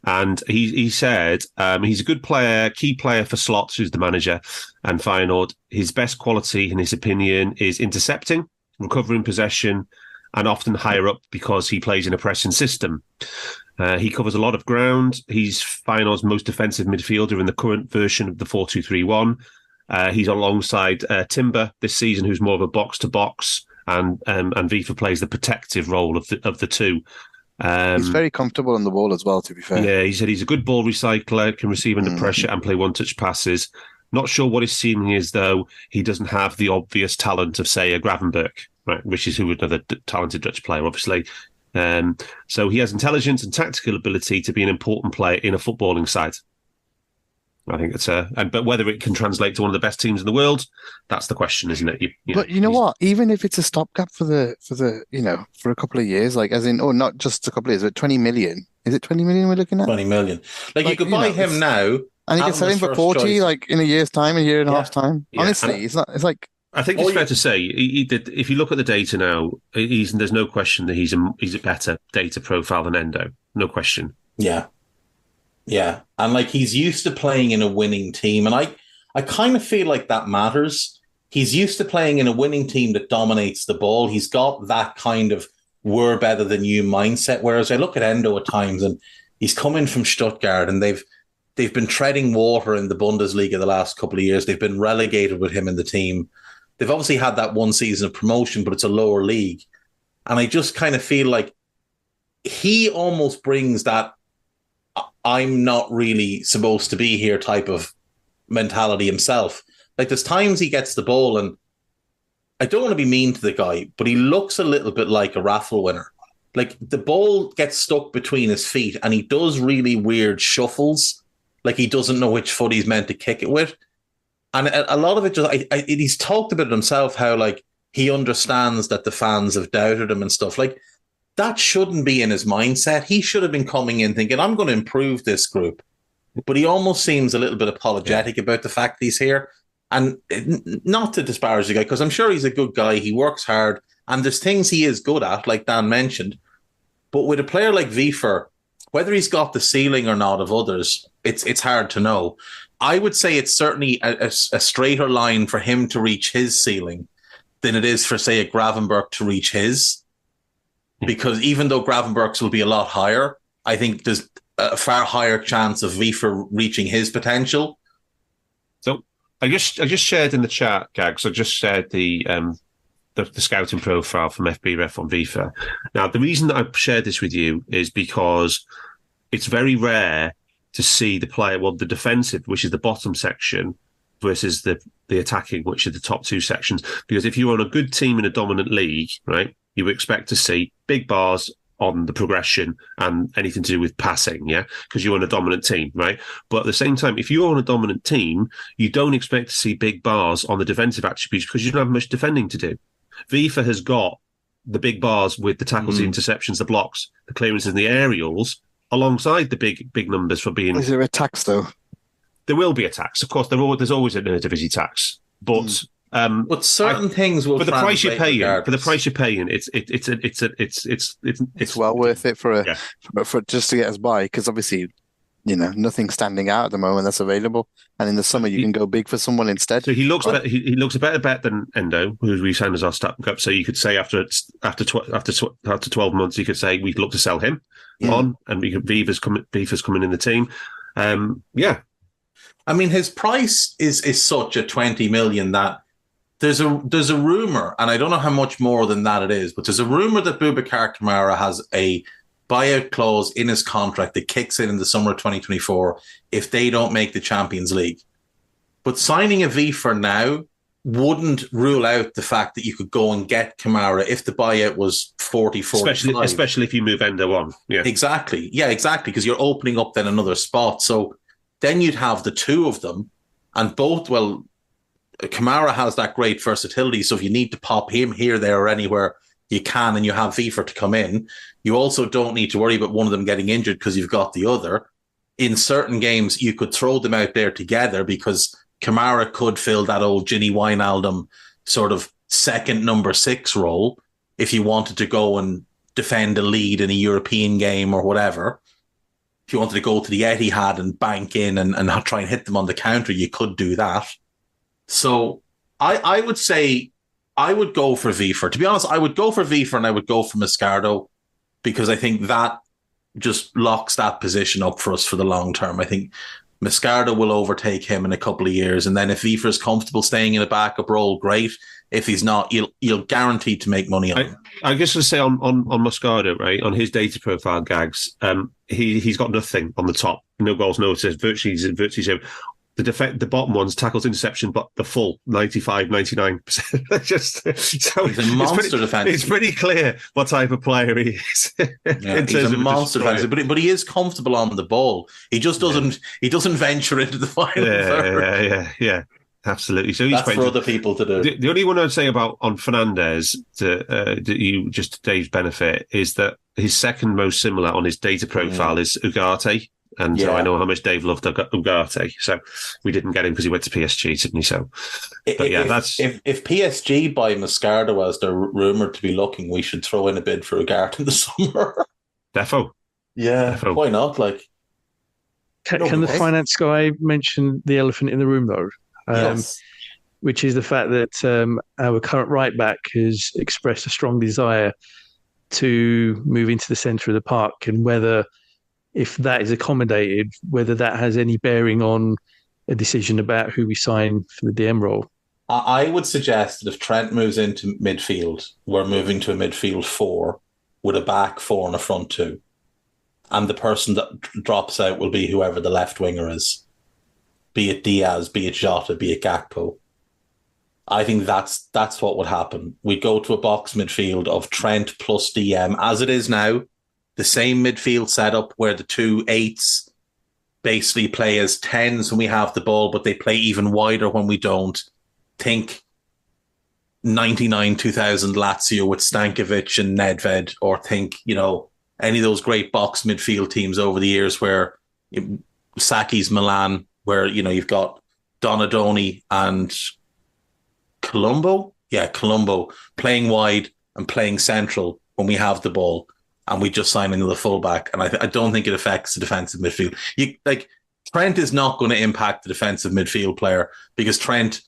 And he said he's a good player, key player for Slots, who's the manager, and Feyenoord. His best quality, in his opinion, is intercepting, recovering possession, and often higher up because he plays in a pressing system. He covers a lot of ground. He's Feyenoord's most defensive midfielder in the current version of the 4-2-3-1. He's alongside Timber this season, who's more of a box-to-box, and Weaver plays the protective role of the two. He's very comfortable on the ball as well, to be fair. Yeah, he said he's a good ball recycler, can receive under pressure and play one-touch passes. Not sure what his ceiling is, though. He doesn't have the obvious talent of, say, a Gravenberch, right? Which is another talented Dutch player, obviously. So he has intelligence and tactical ability to be an important player in a footballing side. I think it's but whether it can translate to one of the best teams in the world, that's the question, isn't it? But you know what? Even if it's a stopgap for a couple of years, like, as in, or not just a couple of years, but 20 million. Is it 20 million we're looking at? 20 million. Like you could buy him now, And you can sell him for 40, like in a year's time, a year and a half's time. Yeah. Honestly, it's not. It's like. I think it's fair to say he did. If you look at the data now, there's no question that he's a better data profile than Endo. No question. Yeah, and like he's used to playing in a winning team, and I kind of feel like that matters. He's used to playing in a winning team that dominates the ball. He's got that kind of "we're better than you" mindset. Whereas I look at Endo at times, and he's coming from Stuttgart, and they've been treading water in the Bundesliga the last couple of years. They've been relegated with him in the team. They've obviously had that one season of promotion, but it's a lower league. And I just kind of feel like he almost brings that I'm not really supposed to be here type of mentality himself. Like there's times he gets the ball, and I don't want to be mean to the guy, but he looks a little bit like a raffle winner. Like the ball gets stuck between his feet and he does really weird shuffles. Like he doesn't know which foot he's meant to kick it with. And a lot of it just, he's talked about it himself, how like he understands that the fans have doubted him and stuff. Like that shouldn't be in his mindset. He should have been coming in thinking, I'm going to improve this group. But he almost seems a little bit apologetic about the fact he's here. And not to disparage the guy, because I'm sure he's a good guy. He works hard and there's things he is good at, like Dan mentioned. But with a player like Wiefer, whether he's got the ceiling or not of others, it's hard to know. I would say it's certainly a straighter line for him to reach his ceiling than it is for, say, a Gravenberch to reach his. Because even though Gravenberch's will be a lot higher, I think there's a far higher chance of Wiefer reaching his potential. So I just shared in the chat, Gags. I just shared the scouting profile from FBref on Wiefer. Now, the reason that I shared this with you is because it's very rare to see the player, well, the defensive, which is the bottom section, versus the attacking, which are the top two sections. Because if you're on a good team in a dominant league, right, you expect to see big bars on the progression and anything to do with passing, yeah, because you're on a dominant team, right? But at the same time, if you're on a dominant team, you don't expect to see big bars on the defensive attributes because you don't have much defending to do. Wiefer has got the big bars with the tackles, the interceptions, the blocks, the clearances, and the aerials, alongside the big numbers for being. Is there a tax though? There will be a tax, of course. There's always an Eredivisie tax, but certain things will. For the price you're paying, it's well worth it for just to get us by, because obviously, nothing's standing out at the moment that's available, and in the summer you can go big for someone instead. So he looks a better bet than Endo, who we signed as our starting cup. So you could say after 12 months, you could say we'd look to sell him on, and Wiefer's coming in the team. I mean, his price is such at 20 million that there's a rumor, and I don't know how much more than that it is, but there's a rumor that Boubacar Kamara has a buyout clause in his contract that kicks in the summer of 2024 if they don't make the Champions League. But signing a Wiefer now wouldn't rule out the fact that you could go and get Kamara if the buyout was 45. Especially if you move Endo on. Yeah, exactly, because you're opening up then another spot. So then you'd have the two of them, and both, well, Kamara has that great versatility, so if you need to pop him here, there, or anywhere, you can, and you have Wiefer to come in. You also don't need to worry about one of them getting injured because you've got the other. In certain games, you could throw them out there together because Kamara could fill that old Gini Wijnaldum sort of second number 6 role if you wanted to go and defend a lead in a European game or whatever. If you wanted to go to the Etihad and bank in and try and hit them on the counter, you could do that. So I would say I would go for Wiefer. To be honest, I would go for Wiefer and I would go for Moscardo, because I think that just locks that position up for us for the long term. I think Moscardo will overtake him in a couple of years. And then if Wiefer is comfortable staying in a backup role, great. If he's not, you'll guaranteed to make money on him. I guess to say on Moscardo, right, on his data profile, Gags, he's got nothing on the top. No goals, no assists, virtually zero. The bottom one's tackles, interception, but the full 95, 99%. He's a monster defender. It's pretty clear what type of player he is. He's a monster defender, but he is comfortable on the ball. He just doesn't. He doesn't venture into the final third. Yeah. Absolutely. So that's for other people to do. The only one I'd say about on Fernandez, to Dave's benefit, is that his second most similar on his data profile is Ugarte. And I know how much Dave loved Ugarte. So we didn't get him because he went to PSG, didn't he? So, but yeah, if PSG buy Moscardo as they're rumoured to be looking, we should throw in a bid for Ugarte in the summer. Defo. Yeah, Defo. Why not? Like, can the finance guy mention the elephant in the room, though? Yes. Which is the fact that our current right back has expressed a strong desire to move into the centre of the park, and whether, if that is accommodated, whether that has any bearing on a decision about who we sign for the DM role. I would suggest that if Trent moves into midfield, we're moving to a midfield 4 with a back 4 and a front 2. And the person that drops out will be whoever the left winger is. Be it Diaz, be it Jota, be it Gakpo. I think that's what would happen. We go to a box midfield of Trent plus DM, as it is now, the same midfield setup where the 2 8s basically play as 10s when we have the ball, but they play even wider when we don't. Think 99-2000 Lazio with Stankovic and Nedved, or think, any of those great box midfield teams over the years where Saki's Milan, where, you've got Donadoni and Colombo playing wide and playing central when we have the ball, and we just sign into the fullback. And I don't think it affects the defensive midfield. Trent is not going to impact the defensive midfield player, because Trent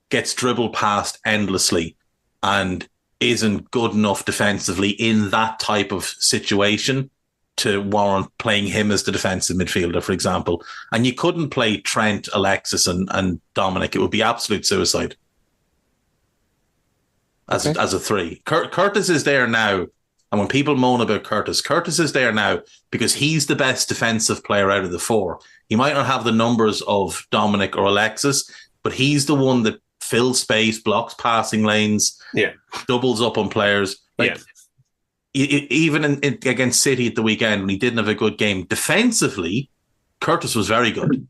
gets dribbled past endlessly and isn't good enough defensively in that type of situation to warrant playing him as the defensive midfielder, for example. And you couldn't play Trent, Alexis and Dominic. It would be absolute suicide as a 3. Curtis is there now. And when people moan about Curtis is there now because he's the best defensive player out of the 4. He might not have the numbers of Dominic or Alexis, but he's the one that fills space, blocks passing lanes, doubles up on players. Even against City at the weekend, when he didn't have a good game, defensively, Curtis was very good.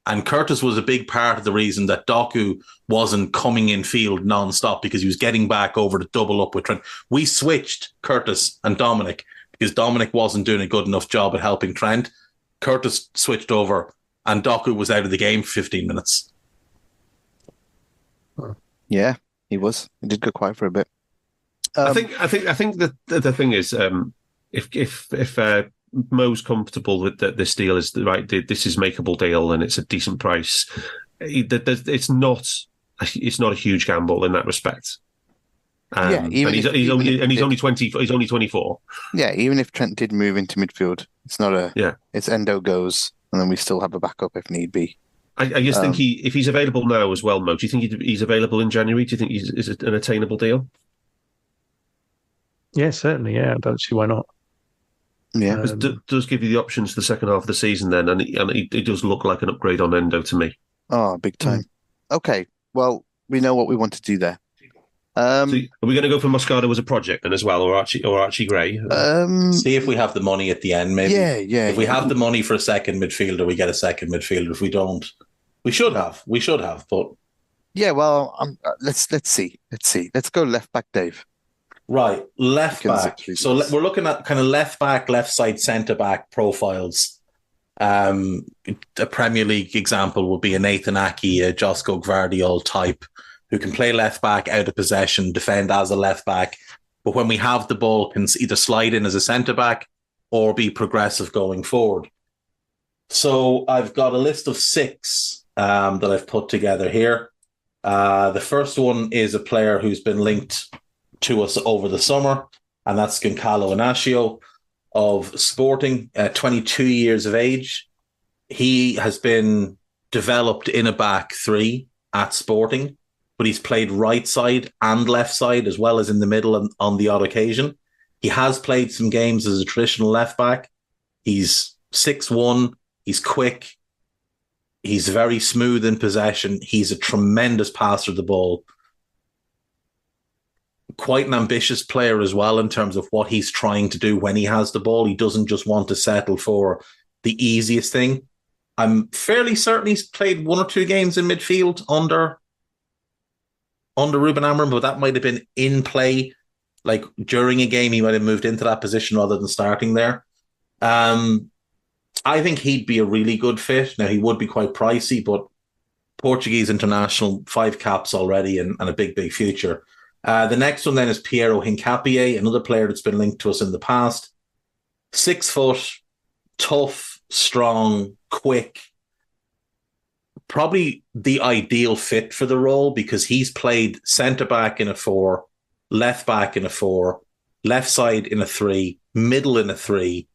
And Curtis was a big part of the reason that Doku wasn't coming in field non-stop, because he was getting back over to double up with Trent. We switched Curtis and Dominic because Dominic wasn't doing a good enough job at helping Trent. Curtis switched over and Doku was out of the game for 15 minutes. Yeah, he was. He did go quiet for a bit. I think that the thing is, if Mo's comfortable with that this deal is the right, this is makeable deal and it's a decent price, it's not a huge gamble in that respect. He's only 20. He's only 24. Yeah, even if Trent did move into midfield, it's not it's Endo goes, and then we still have a backup if need be. I just think if he's available now as well, Mo, do you think he's available in January? Do you think is it an attainable deal? Yeah, certainly. Yeah, I don't see why not. Yeah, it does give you the options for the second half of the season then, and it does look like an upgrade on Endo to me. Oh, big time. Okay, well, we know what we want to do there. So are we going to go for Moscardo as a project then as well, or Archie Gray? See if we have the money at the end, maybe. Yeah. If we have the money for a second midfielder, we get a second midfielder. If we don't, we should have. But yeah, well, let's see. Let's go left back, Dave. Right, left back. So we're looking at kind of left back, left side, centre back profiles. A Premier League example would be a Nathan Aki, a Josko Gvardiol type, who can play left back out of possession, defend as a left back, but when we have the ball, can either slide in as a centre back or be progressive going forward. So I've got a list of 6 that I've put together here. The first one is a player who's been linked to us over the summer, and that's Goncalo Inacio of Sporting, 22 years of age. He has been developed in a back 3 at Sporting, but he's played right side and left side as well as in the middle on the odd occasion. He has played some games as a traditional left back. He's 6'1", he's quick, he's very smooth in possession, he's a tremendous passer of the ball. Quite an ambitious player as well in terms of what he's trying to do when he has the ball. He doesn't just want to settle for the easiest thing. I'm fairly certain he's played 1 or 2 games in midfield under Ruben Amorim, but that might have been in play. Like during a game, he might have moved into that position rather than starting there. I think he'd be a really good fit. Now, he would be quite pricey, but Portuguese international, 5 caps already, and a big, big future. The next one then is Piero Hincapié, another player that's been linked to us in the past. 6 foot, tough, strong, quick. Probably the ideal fit for the role because he's played centre-back in a 4, left-back in a 4, left side in a 3, middle in a 3.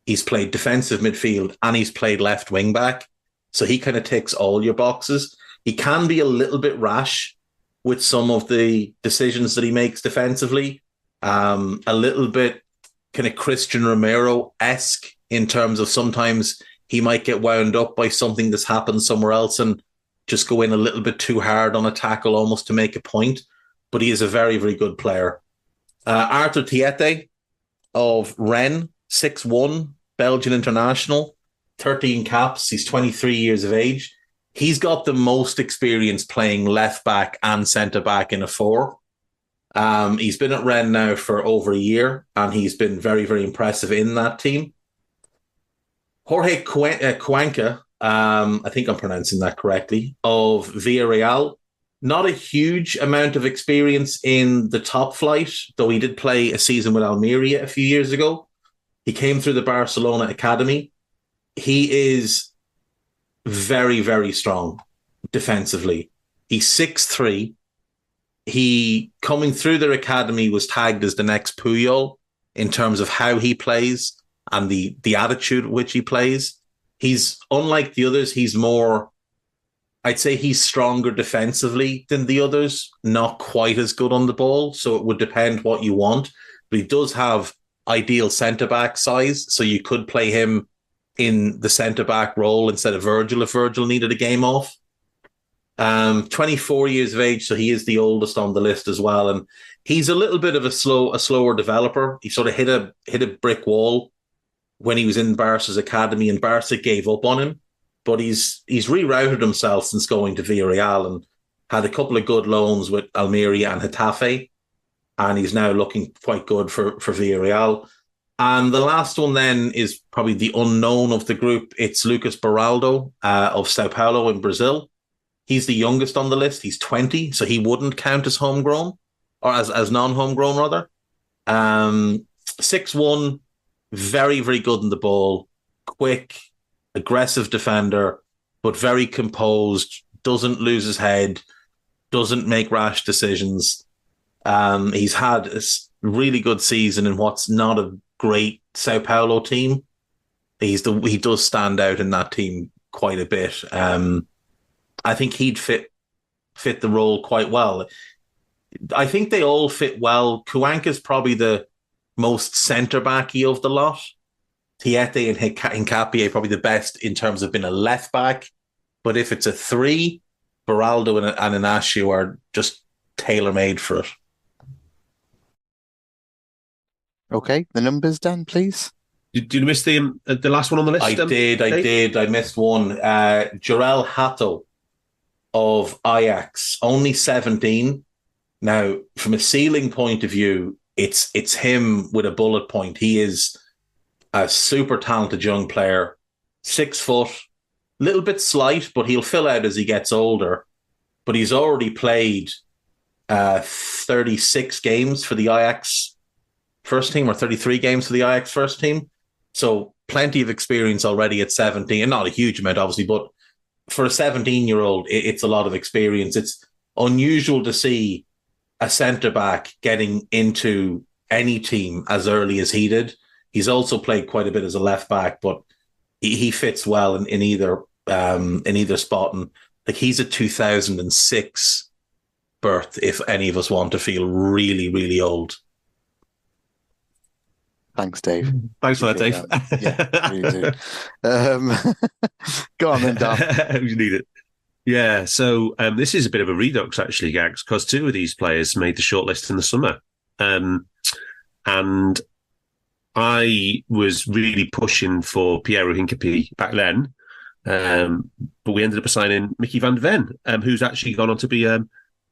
He's played defensive midfield and he's played left wing-back. So he kind of ticks all your boxes. He can be a little bit rash with some of the decisions that he makes defensively. A little bit kind of Christian Romero-esque in terms of sometimes he might get wound up by something that's happened somewhere else and just go in a little bit too hard on a tackle almost to make a point. But he is a very, very good player. Arthur Thiete of Rennes, 6'1", Belgian international, 13 caps. He's 23 years of age. He's got the most experience playing left back and centre back in a 4. He's been at Rennes now for over a year, and he's been very, very impressive in that team. Jorge Cuenca, I think I'm pronouncing that correctly, of Villarreal. Not a huge amount of experience in the top flight, though he did play a season with Almeria a few years ago. He came through the Barcelona Academy. He is very, very strong defensively. He's 6'3". He, coming through their academy, was tagged as the next Puyol in terms of how he plays and the attitude with which he plays. He's, unlike the others, he's more, I'd say he's stronger defensively than the others, not quite as good on the ball, so it would depend what you want. But he does have ideal centre-back size, so you could play him in the centre-back role instead of Virgil if Virgil needed a game off. 24 years of age, so he is the oldest on the list as well. And he's a little bit of a slower developer. He sort of hit a brick wall when he was in Barca's academy, and Barca gave up on him. But he's rerouted himself since going to Villarreal and had a couple of good loans with Almeria and Getafe. And he's now looking quite good for Villarreal. And the last one then is probably the unknown of the group. It's Lucas Beraldo of Sao Paulo in Brazil. He's the youngest on the list. He's 20, so he wouldn't count as homegrown, or as non-homegrown, rather. 6'1", very, very good in the ball, quick, aggressive defender, but very composed, doesn't lose his head, doesn't make rash decisions. He's had a really good season in what's not a great Sao Paulo team. He does stand out in that team quite a bit. I think he'd fit the role quite well. I think they all fit well. Cuenca's probably the most centre-backy of the lot. Thiete and Hincapié probably the best in terms of being a left-back. But if it's a 3, Beraldo and Inacio are just tailor-made for it. Okay, the numbers, Dan, please. Did you miss the last one on the list? I did. I missed one. Jorel Hato of Ajax, only 17. Now, from a ceiling point of view, it's him with a bullet point. He is a super talented young player, 6 foot, little bit slight, but he'll fill out as he gets older. But he's already played 36 games for the Ajax first team, or 33 games for the Ajax first team. So plenty of experience already at 17, and not a huge amount, obviously, but for a 17-year-old, it's a lot of experience. It's unusual to see a centre-back getting into any team as early as he did. He's also played quite a bit as a left-back, but he fits well in either spot. And like, he's a 2006 birth, if any of us want to feel really, really old. Thanks, Dave. Thanks for that, Dave. Yeah, really do. Go on then, Dan. You need it. Yeah, so this is a bit of a redux, actually, Gags, because 2 of these players made the shortlist in the summer. And I was really pushing for Piero Hincapié back then, but we ended up signing Mickey van der Ven, who's actually gone on to be a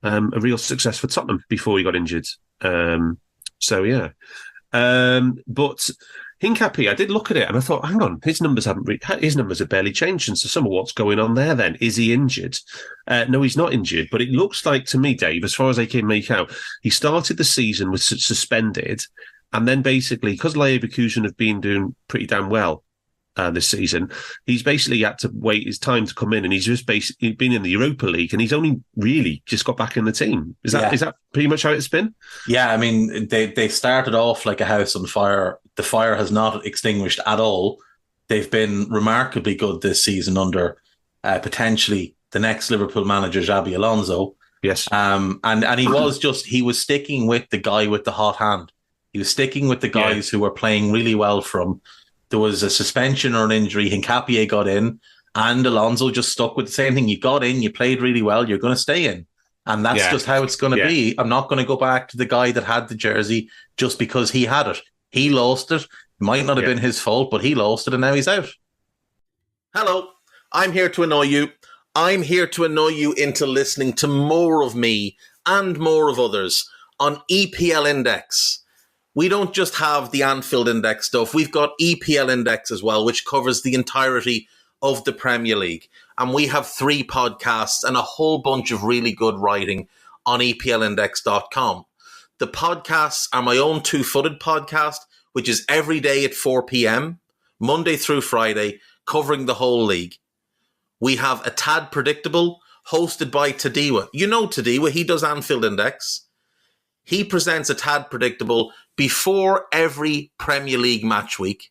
real success for Tottenham before he got injured. So, yeah. But Hincapi, I did look at it and I thought, hang on, his numbers have barely changed since the summer. What's going on there then? Is he injured? No, he's not injured, but it looks like to me, Dave, as far as I can make out, he started the season with suspended, and then basically, because Leverkusen have been doing pretty damn well this season, he's basically had to wait his time to come in, and he's just basically been in the Europa League, and he's only really just got back in the team. Is that pretty much how it's been? Yeah, I mean, they started off like a house on fire. The fire has not extinguished at all. They've been remarkably good this season under potentially the next Liverpool manager, Xabi Alonso. Yes. And he was sticking with the guy with the hot hand. He was sticking with the guys who were playing really well for him. There was a suspension or an injury. Hincapié got in, and Alonso just stuck with the same thing. You got in, you played really well, you're going to stay in. And that's just how it's going to be. I'm not going to go back to the guy that had the jersey just because he had it. He lost it. It might not have been his fault, but he lost it, and now he's out. Hello, I'm here to annoy you. I'm here to annoy you into listening to more of me and more of others on EPL Index. We don't just have the Anfield Index stuff. We've got EPL Index as well, which covers the entirety of the Premier League. And we have 3 podcasts and a whole bunch of really good writing on EPLindex.com. The podcasts are my own Two-Footed podcast, which is every day at 4 p.m, Monday through Friday, covering the whole league. We have A Tad Predictable, hosted by Tadiwa. You know Tadiwa, he does Anfield Index. He presents A Tad Predictable before every Premier League match week.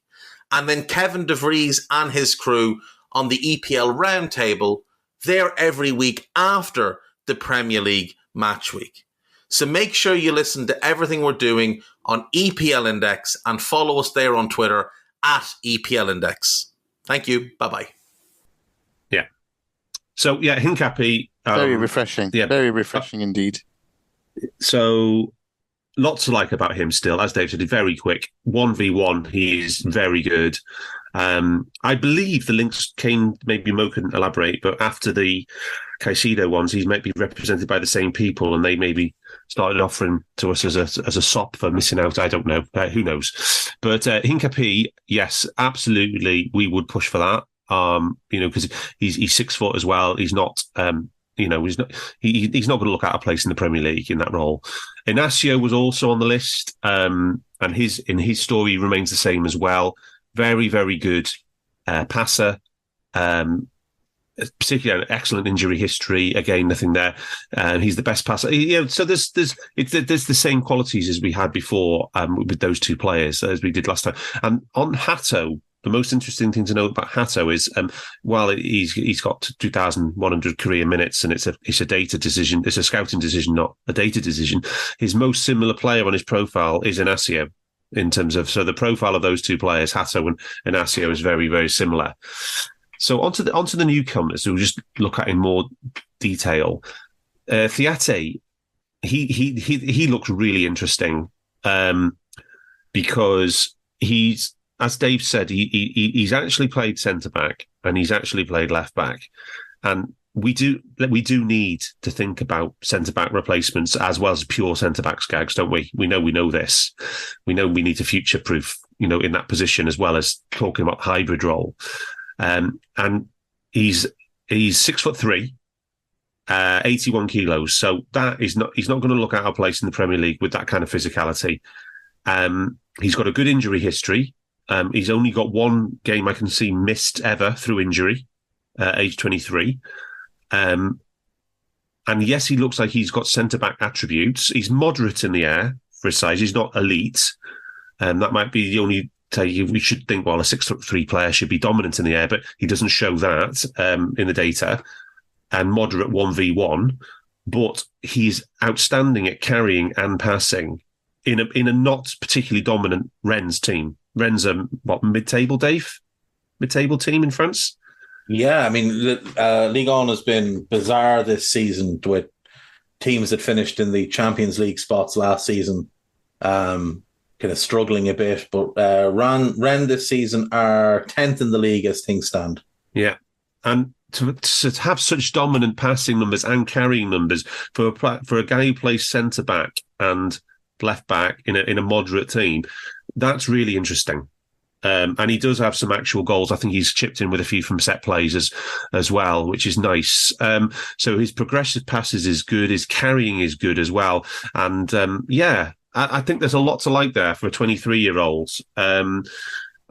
And then Kevin De Vries and his crew on the EPL Roundtable, they're every week after the Premier League match week. So make sure you listen to everything we're doing on EPL Index and follow us there on Twitter at EPL Index. Thank you. Bye-bye. Yeah. So, Hincapi. Very refreshing. Yeah. Very refreshing indeed. So, lots to like about him still. As Dave said, very quick. 1v1, he is very good. I believe the links came, maybe Mo can elaborate, but after the Caicedo ones, he's maybe represented by the same people, and they maybe started offering to us as a sop for missing out. I don't know. Who knows? But Hincapi, yes, absolutely, we would push for that. Because he's 6 foot as well. He's not. He's not going to look out of place in the Premier League in that role. Inacio was also on the list, and his story remains the same as well. Very, very good passer, particularly an excellent injury history. Again, nothing there. He's the best passer. So there's the same qualities as we had before with those two players as we did last time. And on Hato, the most interesting thing to know about Hato is, while he's got 2,100 career minutes, and it's a data decision, it's a scouting decision, not a data decision. His most similar player on his profile is Inacio in terms of, so the profile of those two players, Hato and Inacio, is very, very similar. So onto the newcomers, we'll just look at in more detail. Thiate, he looks really interesting because he's, as Dave said, he's actually played centre back and he's actually played left back, and we do need to think about centre back replacements as well as pure centre backs, Gags, don't we? We know this. We know we need to future proof, in that position, as well as talking about hybrid role. And he's 6'3", 81 kilos. So he's not going to look out of place in the Premier League with that kind of physicality. He's got a good injury history. He's only got one game I can see missed ever through injury, age 23. And yes, he looks like he's got centre-back attributes. He's moderate in the air for his size. He's not elite. That might be the only we should think, well, a 6'3" player should be dominant in the air, but he doesn't show that in the data. And moderate 1v1, but he's outstanding at carrying and passing in a not particularly dominant Rennes team. Rennes are mid-table, Dave? Mid-table team in France? Yeah, I mean, Ligue 1 has been bizarre this season with teams that finished in the Champions League spots last season, kind of struggling a bit. But Rennes this season are 10th in the league as things stand. Yeah, and to have such dominant passing numbers and carrying numbers for a guy who plays centre back and left back in a moderate team, that's really interesting. And he does have some actual goals. I think he's chipped in with a few from set plays as well, which is nice. So his progressive passes is good. His carrying is good as well. And I think there's a lot to like there for a 23-year-old. And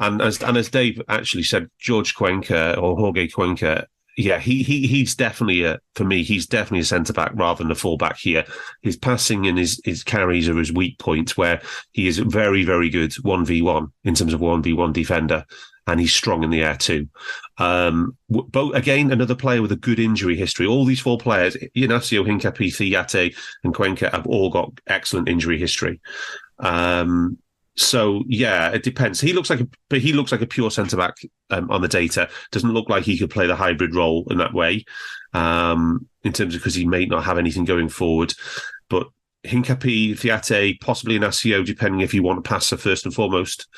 as Dave actually said, George Cuenca or Jorge Cuenca, yeah, he's definitely for me, he's definitely a centre-back rather than a full-back here. His passing and his carries are his weak points, where he is very, very good 1v1 in terms of 1v1 defender, and he's strong in the air too. Again, another player with a good injury history. All these 4 players, Ignacio, Hincapié, Fiate and Cuenca, have all got excellent injury history. So yeah, it depends. He looks like a pure centre back on the data. Doesn't look like he could play the hybrid role in that way, in terms of because he may not have anything going forward. But Hincapié, Fiate, possibly Ignacio, depending if you want a passer first and foremost.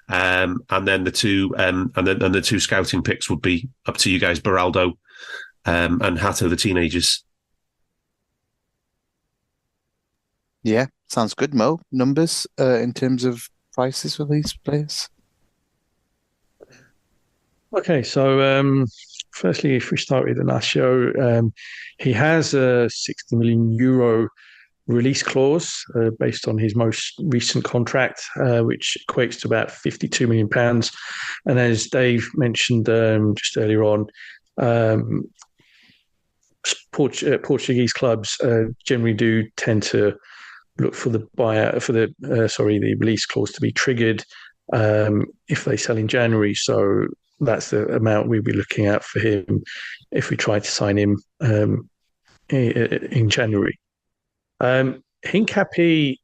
And then the two scouting picks would be up to you guys, Beraldo and Hato, the teenagers. Yeah, sounds good, Mo. Numbers in terms of prices for these players? Okay, so firstly, if we start with Ignacio, he has a 60 million euro release clause based on his most recent contract, which equates to about 52 million pounds. And as Dave mentioned just earlier on, Portuguese clubs generally do tend to look for the buyout for the release clause to be triggered if they sell in January. So that's the amount we'd be looking at for him if we try to sign him in January. Hincapié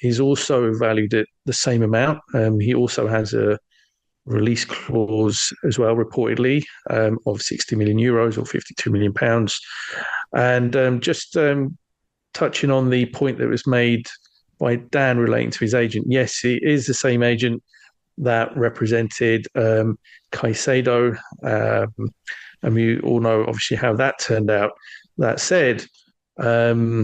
is also valued at the same amount. He also has a release clause as well, reportedly, of 60 million euros or 52 million pounds. And touching on the point that was made by Dan relating to his agent, yes, he is the same agent that represented Caicedo, and we all know obviously how that turned out. That said, I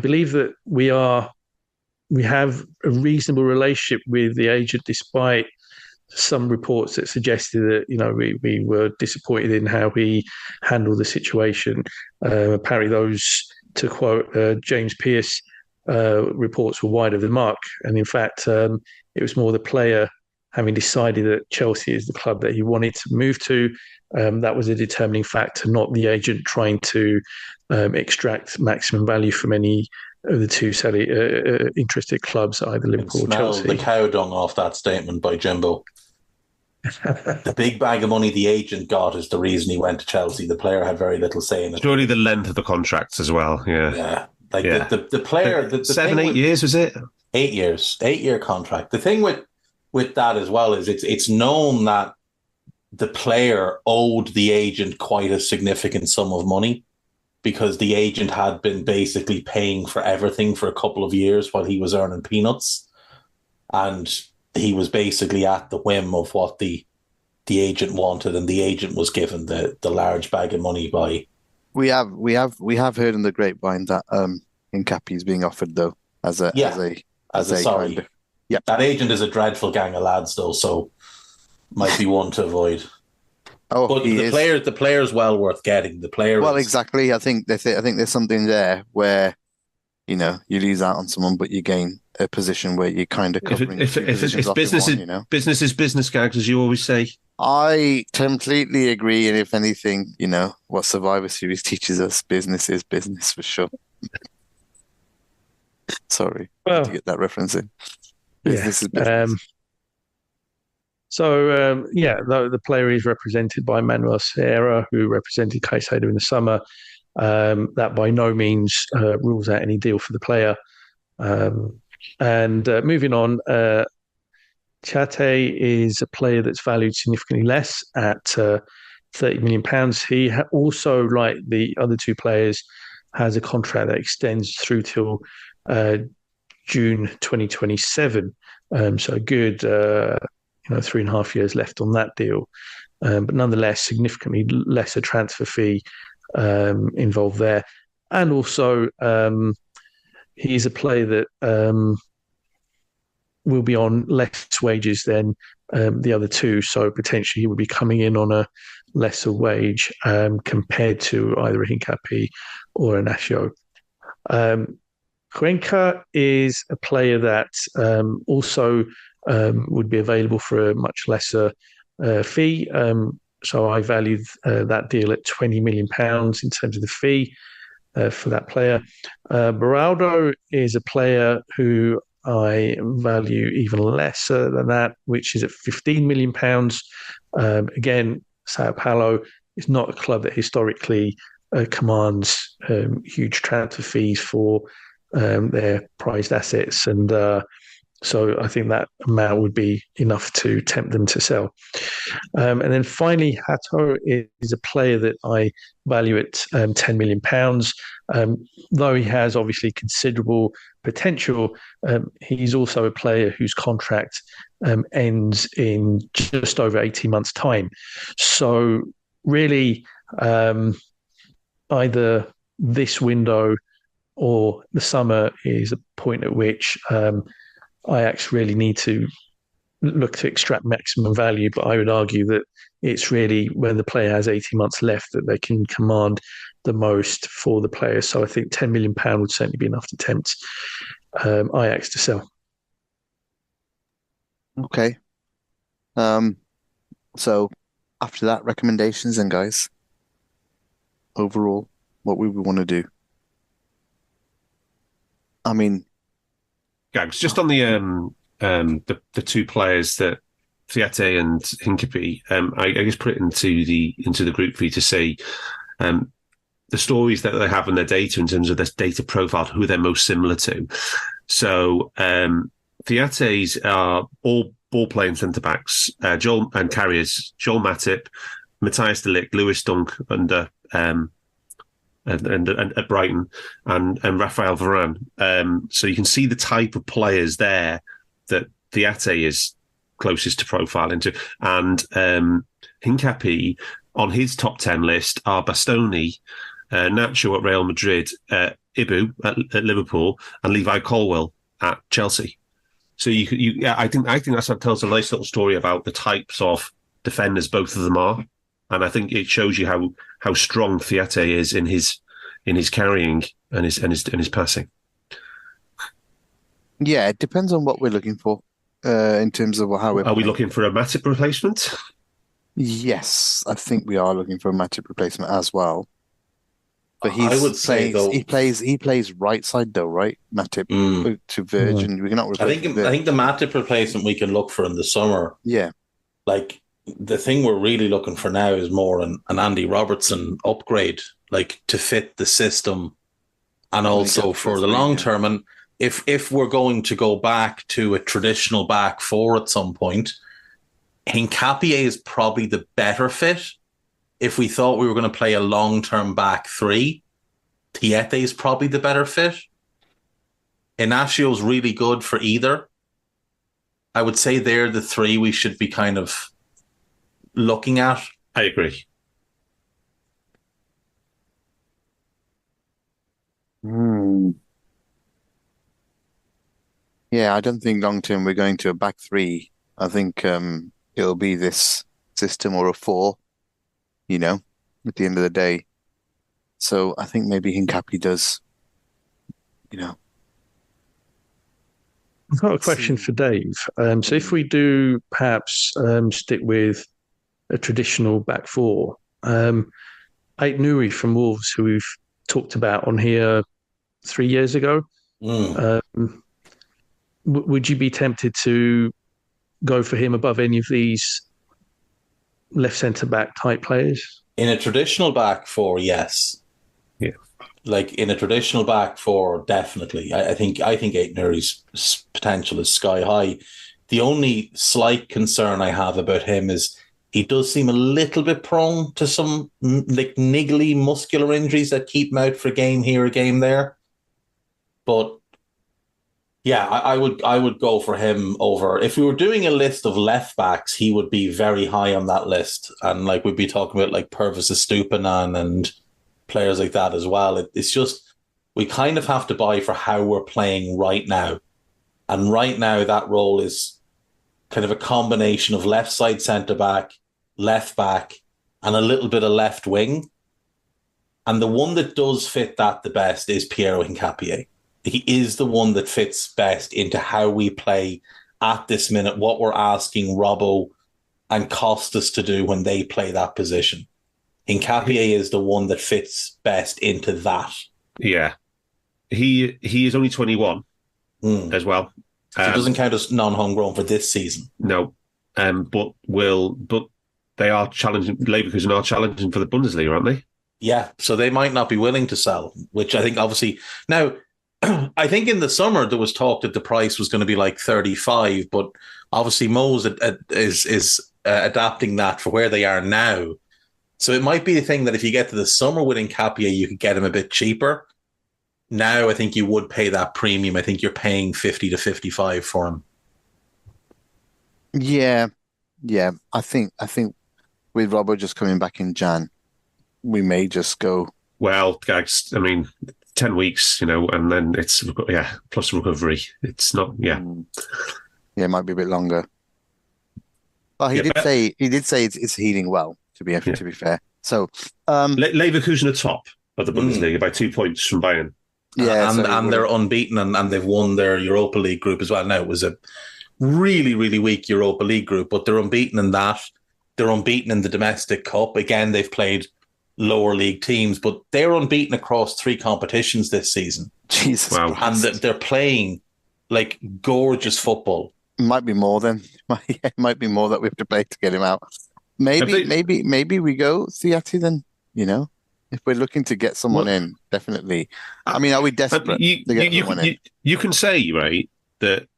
believe that we have a reasonable relationship with the agent, despite some reports that suggested that we were disappointed in how he handled the situation. Apparently, those, to quote James Pearce, reports were wide of the mark, and in fact, it was more the player having decided that Chelsea is the club that he wanted to move to. That was a determining factor, not the agent trying to extract maximum value from any of the two interested clubs, either Liverpool or Chelsea. The cow dung off that statement by Jimbo. The big bag of money the agent got is the reason he went to Chelsea. The player had very little say in it. Surely the length of the contracts as well. Yeah. The player, the 7-8 years, was it? 8 years, 8-year contract. The thing with that as well is it's known that the player owed the agent quite a significant sum of money, because the agent had been basically paying for everything for a couple of years while he was earning peanuts, and he was basically at the whim of what the agent wanted, and the agent was given the large bag of money by. We have heard in the grapevine that Hincapié is being offered though as a sorry. Kind of, yeah. That agent is a dreadful gang of lads though, so might be one to avoid. Oh, but the player's well worth getting. The player. Well, exactly. I think there's something there where you lose out on someone, but you gain a position where you're kind of covering. If business is business, Gags, as you always say. I completely agree, and if anything, what Survivor Series teaches us, business is business for sure. Sorry, to get that reference in. Business is business. The player is represented by Manuel Sierra, who represented Caicedo in the summer. That by no means rules out any deal for the player. And moving on, Chate is a player that's valued significantly less at £30 million. He also, like the other two players, has a contract that extends through till June 2027. So a good 3.5 years left on that deal. But nonetheless, significantly lesser transfer fee involved there. And also, he's a player that will be on less wages than the other two. So potentially he would be coming in on a lesser wage compared to either a Hincapi or an Asio. Cuenca is a player that also would be available for a much lesser fee. So I valued that deal at £20 million in terms of the fee for that player. Beraldo is a player who I value even lesser than that, which is at £15 million. Again, Sao Paulo is not a club that historically commands huge transfer fees for their prized assets. And so I think that amount would be enough to tempt them to sell. And then finally, Hato is a player that I value at £10 million. Though he has obviously considerable potential, he's also a player whose contract ends in just over 18 months' time. So really, either this window or the summer is a point at which Ajax really need to look to extract maximum value. But I would argue that it's really when the player has 18 months left that they can command the most for the player. So I think £10 million would certainly be enough to tempt Ajax to sell. Okay. So after that, recommendations then, guys. Overall, what we would want to do. I mean, Gags, just on the two players that Fiate and Hincapi, I guess put it into the group for you to see the stories that they have in their data in terms of their data profile, who they're most similar to. So Fiate's are all ball-playing centre-backs, Joel and carriers, Joel Matip, Matthias de Ligt, Lewis Dunk under and at Brighton and Raphael Varane. So you can see the type of players there that Fiate is closest to profile into. And Hincapi, on his top 10 list, are Bastoni, Nacho at Real Madrid, Ibu at Liverpool, and Levi Colwill at Chelsea. So I think that tells a nice little story about the types of defenders both of them are. And I think it shows you how strong Fiate is in his carrying and his passing. Yeah, it depends on what we're looking for in terms of how we're. Are we looking for a Matip replacement? Yes, I think we are looking for a Matip replacement as well. But I would say though he plays right side though, right? Matip to Virgin. Mm. We cannot replace. I think the Matip replacement we can look for in the summer. Yeah, like the thing we're really looking for now is more an Andy Robertson upgrade, like to fit the system, and also for the long term. And if we're going to go back to a traditional back four at some point, Hincapié is probably the better fit. If we thought we were going to play a long-term back three, Tiete is probably the better fit. Inacio's really good for either. I would say they're the three we should be kind of looking at. I agree. Yeah, I don't think long-term we're going to a back three. I think it'll be this system or a four, at the end of the day. So I think maybe Hincapié does, I've got a question for Dave. So if we do perhaps stick with a traditional back four, Ait Nouri from Wolves, who we've talked about on here 3 years ago, would you be tempted to go for him above any of these left centre back type players? In a traditional back four, yes. Yeah. Like in a traditional back four, definitely. I think Ait Nouri's potential is sky high. The only slight concern I have about him is he does seem a little bit prone to some like niggly muscular injuries that keep him out for a game here, a game there. But yeah, I would go for him over. If we were doing a list of left backs, he would be very high on that list. And like we'd be talking about like Purvis Estupinan and players like that as well. It's just we kind of have to buy for how we're playing right now. And right now, that role is kind of a combination of left side centre back, left back, and a little bit of left wing. And the one that does fit that the best is Piero Hincapié. He is the one that fits best into how we play at this minute, what we're asking Robbo and Costas to do when they play that position. Hincapié is the one that fits best into that. Yeah. He is only 21 as well. So it doesn't count as non-homegrown for this season. No. But they are challenging, Leverkusen are challenging for the Bundesliga, aren't they? Yeah, so they might not be willing to sell, which I think obviously... Now, I think in the summer there was talk that the price was going to be like 35, but obviously Mo's is adapting that for where they are now. So it might be the thing that if you get to the summer with Hincapié, you could get him a bit cheaper. Now I think you would pay that premium. I think you're paying 50 to 55 for him. Yeah. I think with Robbo just coming back in Jan, we may just go. Well, Gags, 10 weeks, and then it's, plus recovery. It's not, Yeah, it might be a bit longer. Well, he did say it's healing well, to be fair. So, Leverkusen are top of the Bundesliga by 2 points from Bayern. Yeah, and they're unbeaten and they've won their Europa League group as well. Now, it was a really, really weak Europa League group, but they're unbeaten in that. They're unbeaten in the domestic cup. Again, they've played lower league teams, but they're unbeaten across 3 competitions this season. Jesus Christ. And they're playing like gorgeous football. Might be more then. It might be more that we have to play to get him out. Maybe we go Theati then, if we're looking to get someone in, definitely. Are we desperate to get someone in? You can say, right, that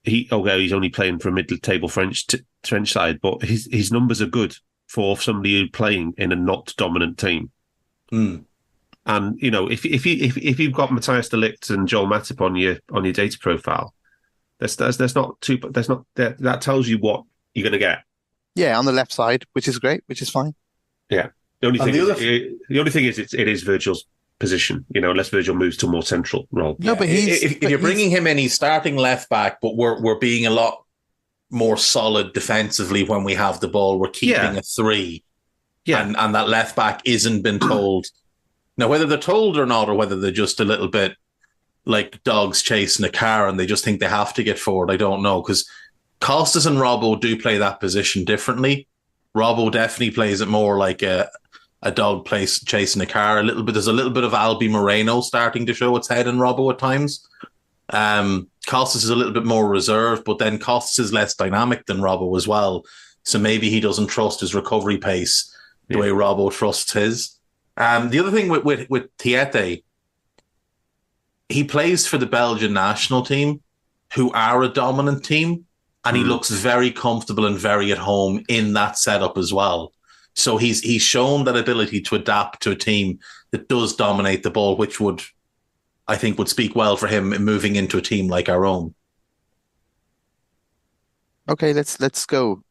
he's only playing for a mid-table French side, but his numbers are good for somebody who's playing in a not dominant team. And if you've got Matthias de Ligt and Joel Matip on your data profile, that tells you what you're going to get. Yeah, on the left side, which is great, which is fine. Yeah. The only thing is it is Virgil's position, unless Virgil moves to a more central role. No, but if you're bringing him in, he's starting left back, but we're being a lot more solid defensively when we have the ball. We're keeping a 3. Yeah. And that left back isn't been told. Now, whether they're told or not, or whether they're just a little bit like dogs chasing a car and they just think they have to get forward, I don't know. Because Costas and Robbo do play that position differently. Robbo definitely plays it more like a dog chasing a car. There's a little bit of Albi Moreno starting to show its head in Robbo at times. Costas is a little bit more reserved, but then Costas is less dynamic than Robbo as well. So maybe he doesn't trust his recovery pace the way Robbo trusts his. The other thing with Thiete, he plays for the Belgian national team, who are a dominant team, and he looks very comfortable and very at home in that setup as well. So he's shown that ability to adapt to a team that does dominate the ball, which I think would speak well for him in moving into a team like our own. Okay, let's go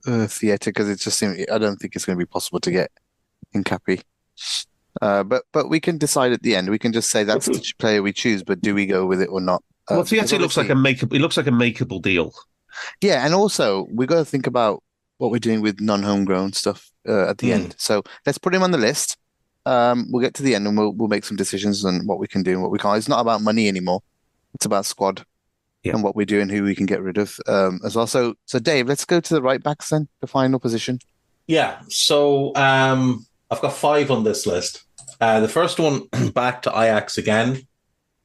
Theatre, because it just seems I don't think it's going to be possible to get Hincapié. But we can decide at the end. We can just say that's the player we choose, but do we go with it or not? Well, Theatre looks like a makeable deal. Yeah, and also we got to think about what we're doing with non-homegrown stuff at the end. So let's put him on the list. We'll get to the end and we'll make some decisions on what we can do and what we can't. It's not about money anymore. It's about squad and what we do and who we can get rid of as well. So Dave, let's go to the right backs then, the final position. Yeah, so I've got 5 on this list. The first one, back to Ajax again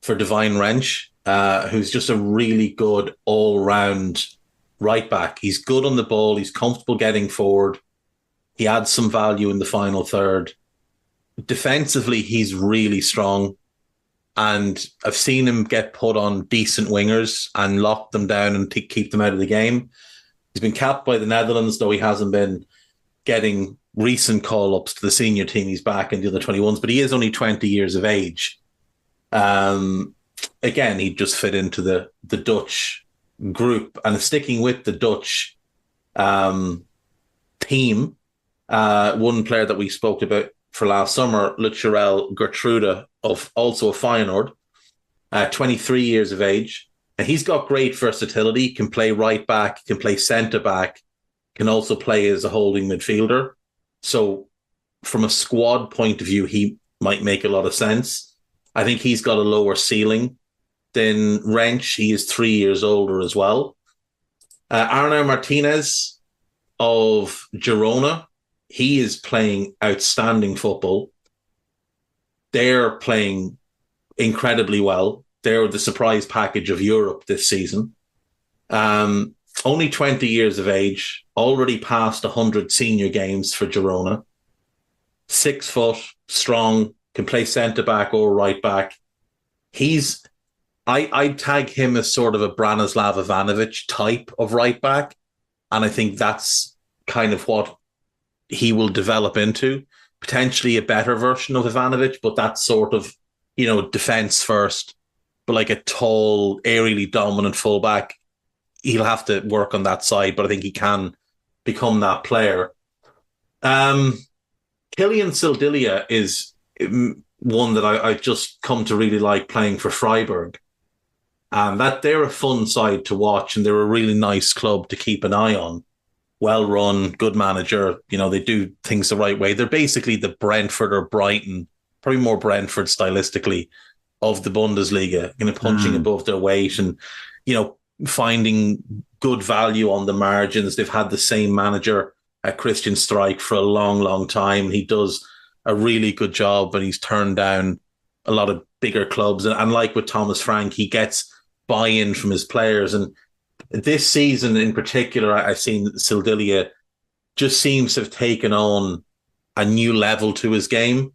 for Divine Wrench, who's just a really good all-round right back. He's good on the ball. He's comfortable getting forward. He adds some value in the final third. Defensively, he's really strong. And I've seen him get put on decent wingers and lock them down and keep them out of the game. He's been capped by the Netherlands, though he hasn't been getting recent call-ups to the senior team. He's back in the under 21s, but he is only 20 years of age. Again, he'd just fit into the Dutch group. And sticking with the Dutch team, one player that we spoke about for last summer, Lucharel Gertrude, of also a Feyenoord, 23 years of age. And he's got great versatility, can play right back, can play centre back, can also play as a holding midfielder. So from a squad point of view, he might make a lot of sense. I think he's got a lower ceiling than Wrench. He is 3 years older as well. Arnaud Martinez of Girona, he is playing outstanding football. They're playing incredibly well. They're the surprise package of Europe this season. Only 20 years of age, already past 100 senior games for Girona. 6 foot, strong, can play centre-back or right-back. I'd tag him as sort of a Branislav Ivanovic type of right-back, and I think that's kind of what he will develop into. Potentially a better version of Ivanovic, but that's sort of, defence first, but like a tall, aerially dominant fullback. He'll have to work on that side, but I think he can become that player. Kylian Sildilia is one that I've just come to really like playing for Freiburg. And that they're a fun side to watch, and they're a really nice club to keep an eye on. Well run, good manager. They do things the right way. They're basically the Brentford or Brighton, probably more Brentford stylistically, of the Bundesliga, punching above their weight and, finding good value on the margins. They've had the same manager, Christian Streich, for a long, long time. He does a really good job, but he's turned down a lot of bigger clubs. And like with Thomas Frank, he gets buy-in from his players. And this season in particular, I've seen Sildilia just seems to have taken on a new level to his game.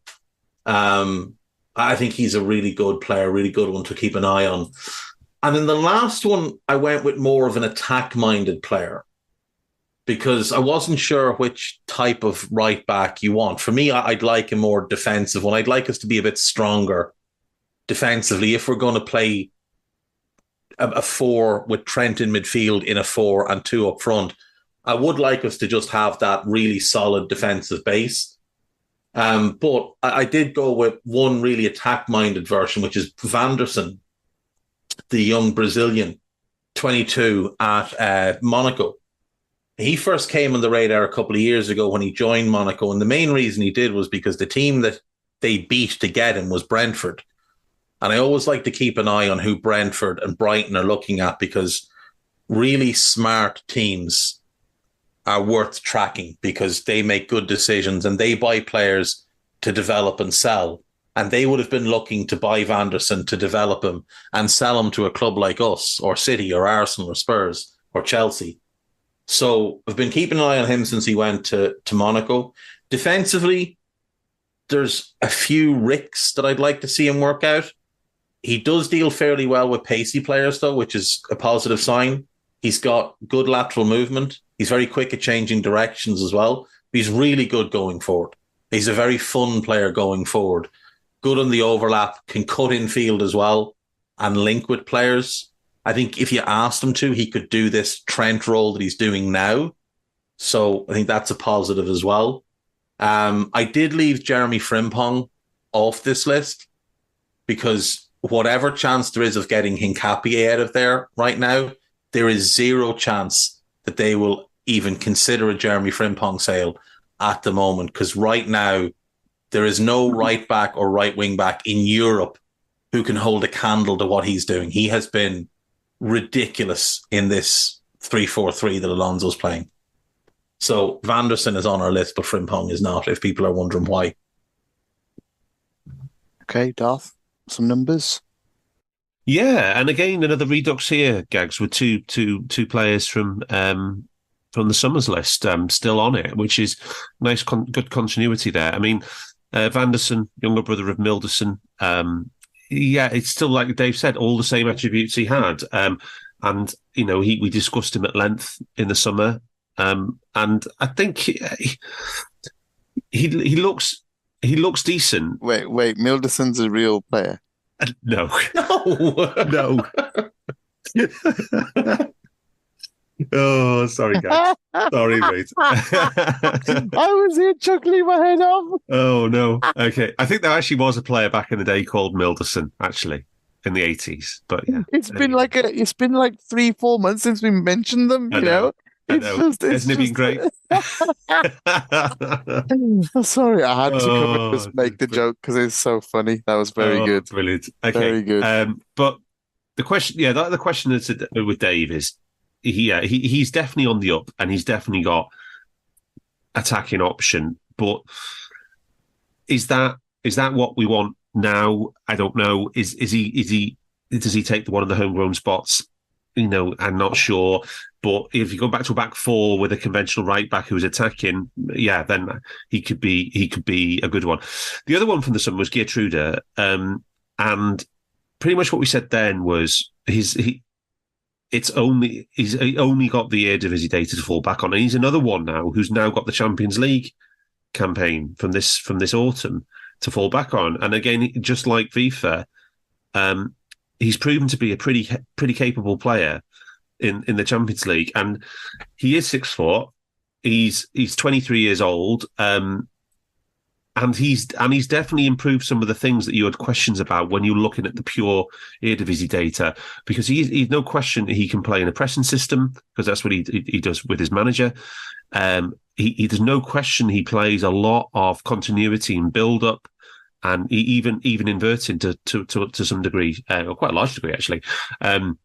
I think he's a really good player, really good one to keep an eye on. And then the last one, I went with more of an attack-minded player because I wasn't sure which type of right back you want. For me, I'd like a more defensive one. I'd like us to be a bit stronger defensively if we're going to play a 4 with Trent in midfield in a 4 and 2 up front. I would like us to just have that really solid defensive base. But I did go with one really attack-minded version, which is Vanderson, the young Brazilian, 22 at Monaco. He first came on the radar a couple of years ago when he joined Monaco, and the main reason he did was because the team that they beat to get him was Brentford. And I always like to keep an eye on who Brentford and Brighton are looking at, because really smart teams are worth tracking because they make good decisions and they buy players to develop and sell. And they would have been looking to buy Vanderson to develop him and sell him to a club like us or City or Arsenal or Spurs or Chelsea. So I've been keeping an eye on him since he went to Monaco. Defensively, there's a few ricks that I'd like to see him work out. He does deal fairly well with pacey players, though, which is a positive sign. He's got good lateral movement. He's very quick at changing directions as well. He's really good going forward. He's a very fun player going forward. Good on the overlap, can cut in field as well and link with players. I think if you asked him to, he could do this Trent role that he's doing now. So I think that's a positive as well. I did leave Jeremy Frimpong off this list because whatever chance there is of getting Hincapié out of there right now, there is zero chance that they will even consider a Jeremy Frimpong sale at the moment, because right now there is no right back or right wing back in Europe who can hold a candle to what he's doing. He has been ridiculous in this 3-4-3 that Alonso's playing. So Vanderson is on our list, but Frimpong is not, if people are wondering why. Okay, Darth, some numbers. Yeah, and again, another redux here, Gags, with two players from the Summers list still on it, which is nice, good continuity there. I mean, Vanderson, younger brother of Milderson, it's still, like Dave said, all the same attributes he had. And, we discussed him at length in the summer. And I think he looks decent. Wait, Milderson's a real player? No. No. Oh, sorry, guys. Sorry, mate. I was here chuckling my head off. Oh, no. Okay. I think there actually was a player back in the day called Milderson, actually. in the 80s. But yeah, It's been like 3-4 months since we mentioned them. I know. Hasn't it been great? Sorry, I had to come and just make the joke because it's so funny. That was very good. Brilliant. Okay. Very good. But the question, the question that's with Dave is, he's definitely on the up, and he's definitely got attacking option. But is that what we want now? I don't know. Does he take one of the homegrown spots? I'm not sure. But if you go back to a back four with a conventional right back who's attacking, then he could be a good one. The other one from the summer was Gertrude, and pretty much what we said then was he only got the Eredivisie data to fall back on, and he's another one now who's now got the Champions League campaign from this autumn to fall back on. And again, just like FIFA, he's proven to be a pretty capable player in the Champions League, and he is 6 foot. He's 23 years old, and he's definitely improved some of the things that you had questions about when you're looking at the pure Eredivisie data, because he's no question he can play in a pressing system, because that's what he does with his manager. There's no question he plays a lot of continuity and build up, and even inverting to some degree, or quite a large degree actually. And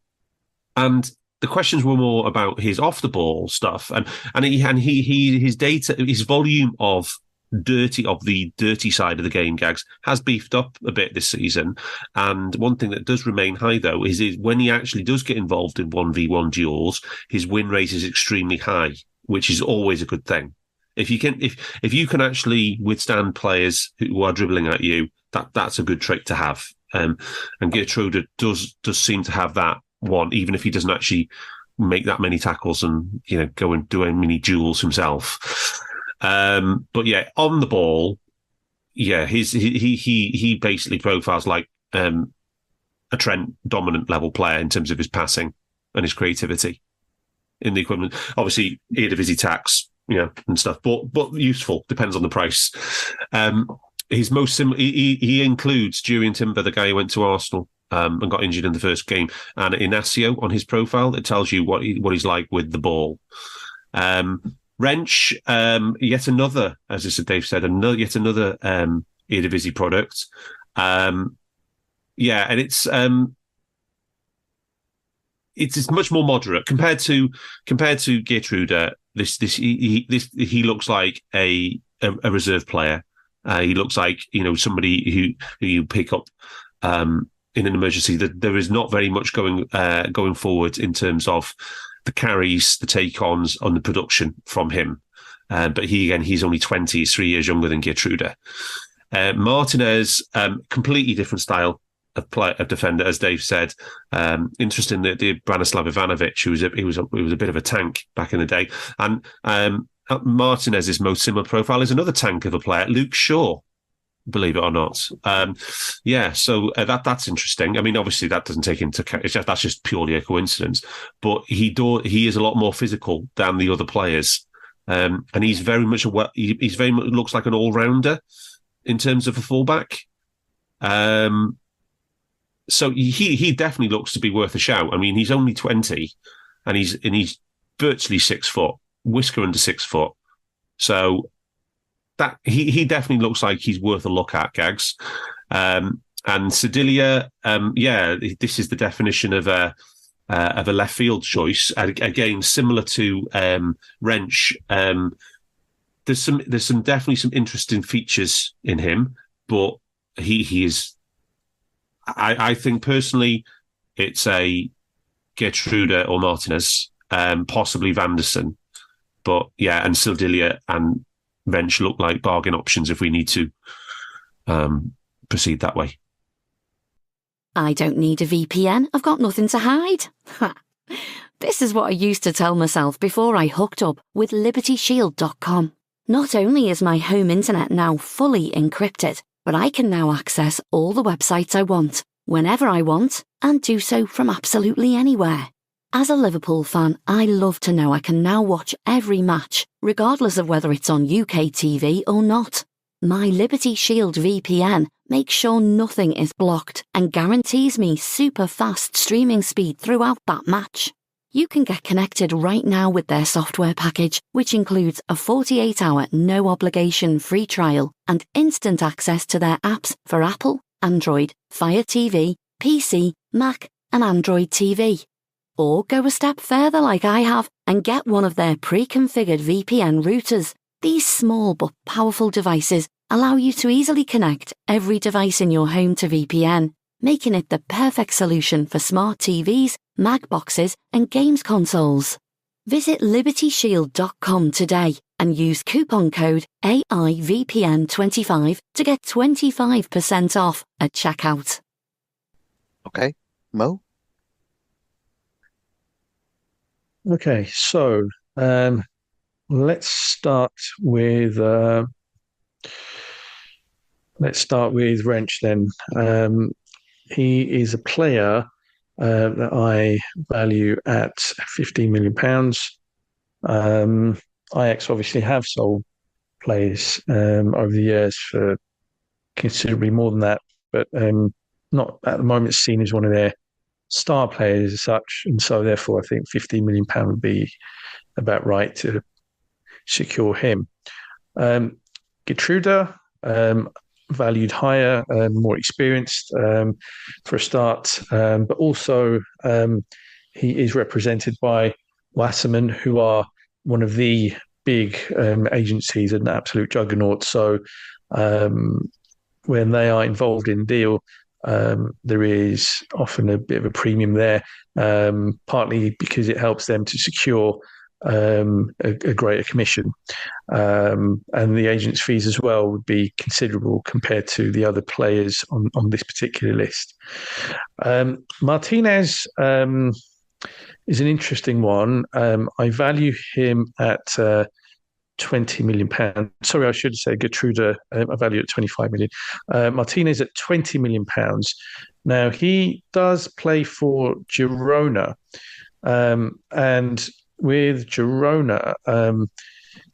the questions were more about his off the ball stuff, and his data, his volume of the dirty side of the game, Gags, has beefed up a bit this season. And one thing that does remain high though is when he actually does get involved in 1v1 duels, his win rate is extremely high, which is always a good thing. If you can actually withstand players who are dribbling at you, that's a good trait to have. And Gertrude does seem to have that one, even if he doesn't actually make that many tackles and go and do many duels himself. But yeah, on the ball, he basically profiles like a Trent dominant level player in terms of his passing and his creativity in the equipment. Obviously, Eredivisie tax, and stuff, but useful, depends on the price. He's most similar. He includes Julian Timber, the guy who went to Arsenal and got injured in the first game, and Inacio on his profile. It tells you what he's like with the ball. Wrench, yet another, as Dave said, yet another Eredivisie product. And it's much more moderate compared to Gertrude. He looks like a reserve player. He looks like somebody who you pick up in an emergency. There is not very much going forward in terms of the carries, the take-ons, on the production from him. But he's only 20, he's 3 years younger than Gertrude. Martinez, completely different style of defender, as Dave said. Interesting that the Branislav Ivanovic, he was a bit of a tank back in the day. And Martinez's most similar profile is another tank of a player, Luke Shaw, believe it or not. So that's interesting. I mean, obviously that doesn't take into account, that's just purely a coincidence, but he is a lot more physical than the other players. And he's very much looks like an all-rounder in terms of a fullback. So he definitely looks to be worth a shout. I mean, he's only 20 and he's virtually 6 foot, whisker under 6 foot. So that he definitely looks like he's worth a look at, Gags. And Sedilia, this is the definition of a left field choice. Again, similar to Wrench. There's definitely some interesting features in him, but he is. I think personally, it's a Gertrude or Martinez, possibly Vanderson, but and Sildilia and Wrench look like bargain options if we need to proceed that way. I don't need a VPN. I've got nothing to hide. This is what I used to tell myself before I hooked up with LibertyShield.com. Not only is my home internet now fully encrypted, but I can now access all the websites I want, whenever I want, and do so from absolutely anywhere. As a Liverpool fan, I love to know I can now watch every match, regardless of whether it's on UK TV or not. My Liberty Shield VPN makes sure nothing is blocked and guarantees me super fast streaming speed throughout that match. You can get connected right now with their software package, which includes a 48-hour no-obligation free trial and instant access to their apps for Apple, Android, Fire TV, PC, Mac, and Android TV. Or go a step further like I have and get one of their pre-configured VPN routers. These small but powerful devices allow you to easily connect every device in your home to VPN, making it the perfect solution for smart TVs, Mac boxes, and games consoles. Visit libertyshield.com today and use coupon code AIVPN25 to get 25% off at checkout. Okay, Mo? Okay, so let's start with Wrench then. He is a player that I value at £15 million. Ajax obviously have sold players over the years for considerably more than that, but not at the moment seen as one of their star players as such, and so therefore I think £15 million would be about right to secure him. Gertruda, valued higher, more experienced for a start, but also he is represented by Wasserman, who are one of the big agencies, an absolute juggernaut. So when they are involved in deal, there is often a bit of a premium there, partly because it helps them to secure a greater commission. And the agent's fees as well would be considerable compared to the other players on this particular list. Martinez is an interesting one. I value him at £20 million. Sorry, I should say Gertruda, I value at £25 million. Martinez at £20 million. Now, he does play for Girona. And with Girona,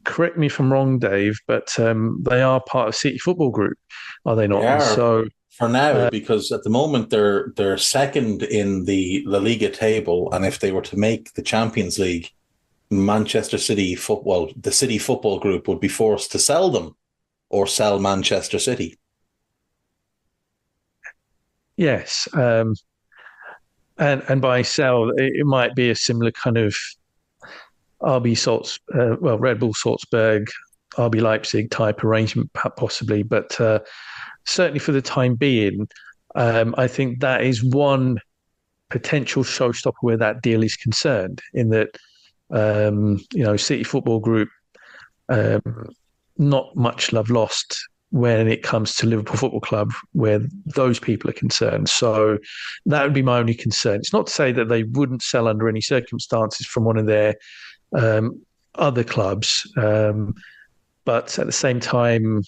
correct me if I'm wrong, Dave, but they are part of City Football Group, are they not? They are, so for now, because at the moment they're second in the La Liga table, and if they were to make the Champions League, Manchester City Football, the City Football Group would be forced to sell them or sell Manchester City. Yes, and by sell, it might be a similar kind of Red Bull Salzburg, RB Leipzig type arrangement, possibly, but certainly for the time being, I think that is one potential showstopper where that deal is concerned, in that City Football Group, not much love lost when it comes to Liverpool Football Club, where those people are concerned. So that would be my only concern. It's not to say that they wouldn't sell under any circumstances from one of their other clubs, but at the same time,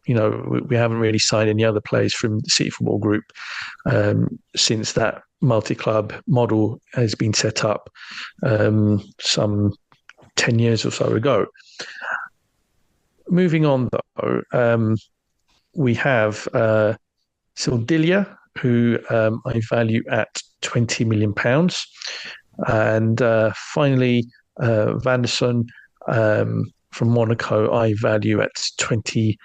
we haven't really signed any other players from the City Football Group since that multi-club model has been set up some 10 years or so ago. Moving on, though, we have Sildilia, who I value at £20 million. And finally, Vanderson from Monaco, I value at £25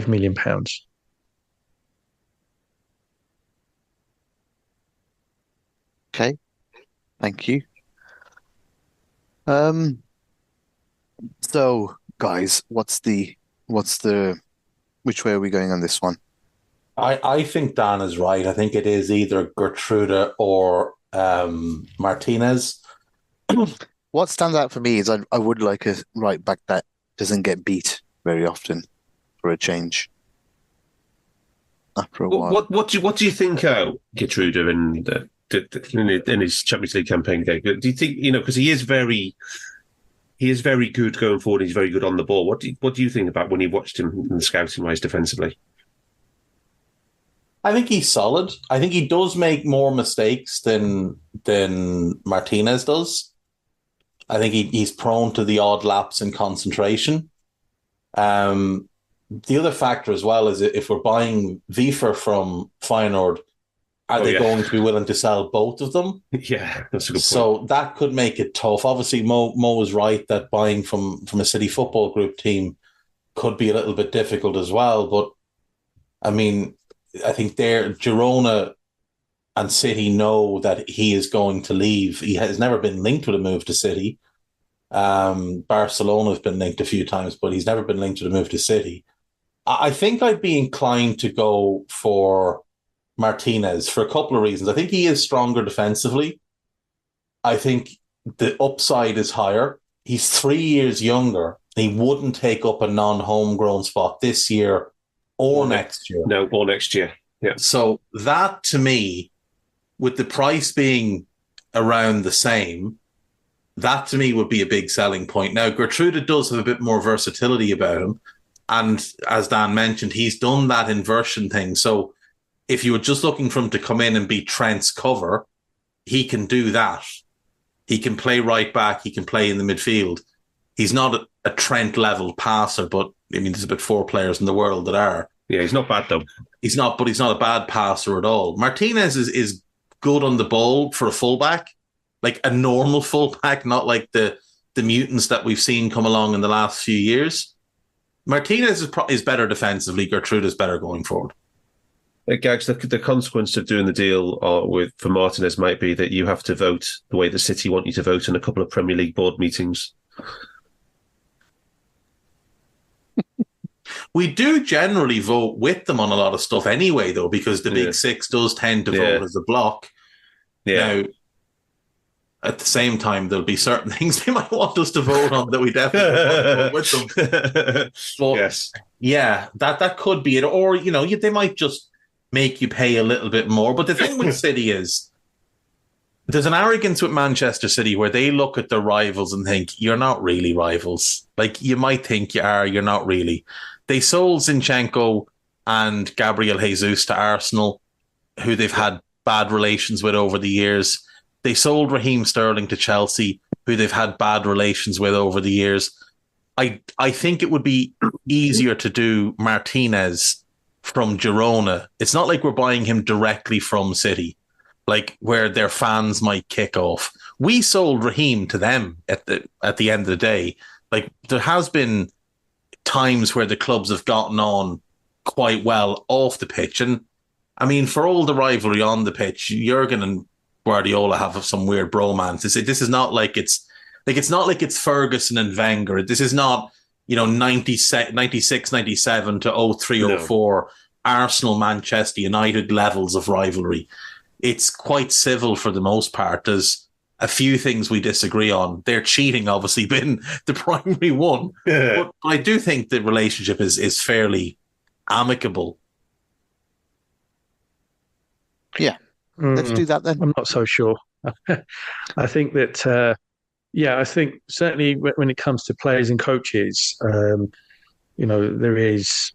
million. Okay, thank you. So, guys, which way are we going on this one? I think Dan is right. I think it is either Gertruda or Martinez. What stands out for me is I would like a right back that doesn't get beat very often for a change. After a while. What do you think, Gertruda, in his Champions League campaign, Dave? Do you think, because he is very good going forward. He's very good on the ball. What do you think about when you watched him in the scouting wise defensively? I think he's solid. I think he does make more mistakes than Martinez does. I think he's prone to the odd lapse in concentration. the other factor as well is if we're buying Vifer from Feyenoord, are they going to be willing to sell both of them? Yeah, that's a good point. So that could make it tough. Obviously, Mo is right that buying from a City Football Group team could be a little bit difficult as well. But I mean, I think Girona and City know that he is going to leave. He has never been linked with a move to City. Barcelona has been linked a few times, but he's never been linked with a move to City. I think I'd be inclined to go for Martinez for a couple of reasons. I think he is stronger defensively. I think the upside is higher. He's 3 years younger. He wouldn't take up a non-homegrown spot this year or next year. No, or next year. Yeah. So that, to me, with the price being around the same, that to me would be a big selling point. Now, Gertrude does have a bit more versatility about him. And as Dan mentioned, he's done that inversion thing. So if you were just looking for him to come in and be Trent's cover, he can do that. He can play right back. He can play in the midfield. He's not a Trent-level passer, but I mean, there's about 4 players in the world that are. Yeah, he's not bad, though. He's not a bad passer at all. Martinez is good on the ball for a fullback, like a normal fullback, not like the mutants that we've seen come along in the last few years. Martinez is better defensively. Gertrude is better going forward. Gags, the consequence of doing the deal for Martinez might be that you have to vote the way the City want you to vote in a couple of Premier League board meetings. We do generally vote with them on a lot of stuff anyway, though, because the Big Six does tend to vote as a block. Yeah. Now, at the same time, there'll be certain things they might want us to vote on that we definitely vote with them. But, yes. Yeah, that could be it. Or, they might just make you pay a little bit more. But the thing with City is there's an arrogance with Manchester City where they look at their rivals and think, you're not really rivals. Like, you might think you are, you're not really. They sold Zinchenko and Gabriel Jesus to Arsenal, who they've had bad relations with over the years. They sold Raheem Sterling to Chelsea, who they've had bad relations with over the years. I think it would be easier to do Martinez from Girona. It's not like we're buying him directly from City, like where their fans might kick off. We sold Raheem to them at the end of the day. Like, there has been times where the clubs have gotten on quite well off the pitch. And I mean, for all the rivalry on the pitch, Jurgen and Guardiola have some weird bromance. This is not like it's not like it's Ferguson and Wenger. This is not, 96, 97 to 03, 04 Arsenal, Manchester United levels of rivalry. It's quite civil for the most part. There's a few things we disagree on. Their cheating obviously been the primary one. Yeah. But I do think the relationship is fairly amicable. Yeah. Let's do that then. I'm not so sure. I think that, I think certainly when it comes to players and coaches, there is,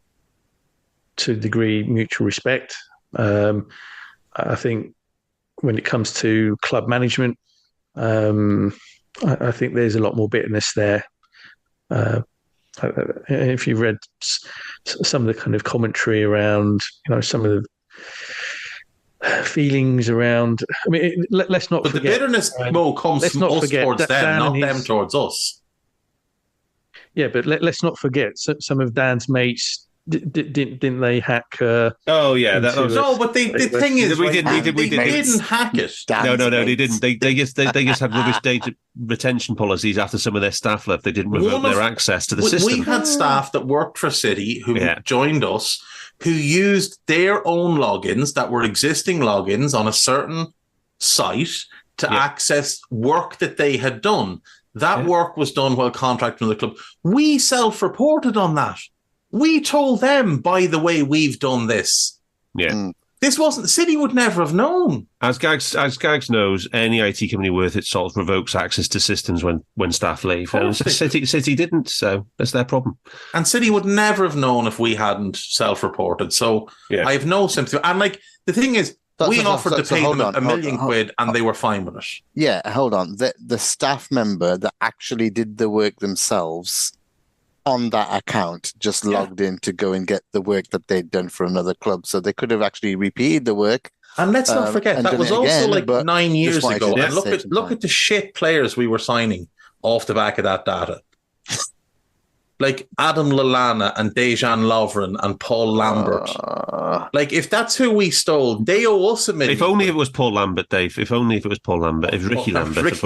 to a degree, mutual respect. I think when it comes to club management, I think there's a lot more bitterness there. If you've read some of the kind of commentary around, some of the feelings around. I mean, let's not. But forget, the bitterness, Mo, comes from us towards them, not them towards us. Yeah, but let's not forget some of Dan's mates. Didn't they hack? Oh yeah, but the thing is, they didn't hack it. No, they didn't. They just had rubbish data retention policies after some of their staff left. They didn't revoke their access to the system. We had staff that worked for City who joined us, who used their own logins that were existing logins on a certain site to access work that they had done. That work was done while contracting with the club. We self-reported on that. We told them, by the way, we've done this. Yeah. This wasn't, City would never have known. As Gags knows, any IT company worth its salt revokes access to systems when staff leave. And City didn't, so that's their problem. And City would never have known if we hadn't self-reported. So I have no sympathy. And the thing is, we offered to pay them £1 million quid and they were fine with it. Yeah, hold on. The staff member that actually did the work themselves on that account, just logged in to go and get the work that they'd done for another club. So they could have actually repeated the work. And let's not forget, that was also like 9 years ago. And look at the shit players we were signing off the back of that data. Like Adam Lallana and Dejan Lovren and Paul Lambert. Like, if that's who we stole, they owe us $1 million. If only it was Paul Lambert, Dave. If only if it was Paul Lambert. If Ricky Lambert.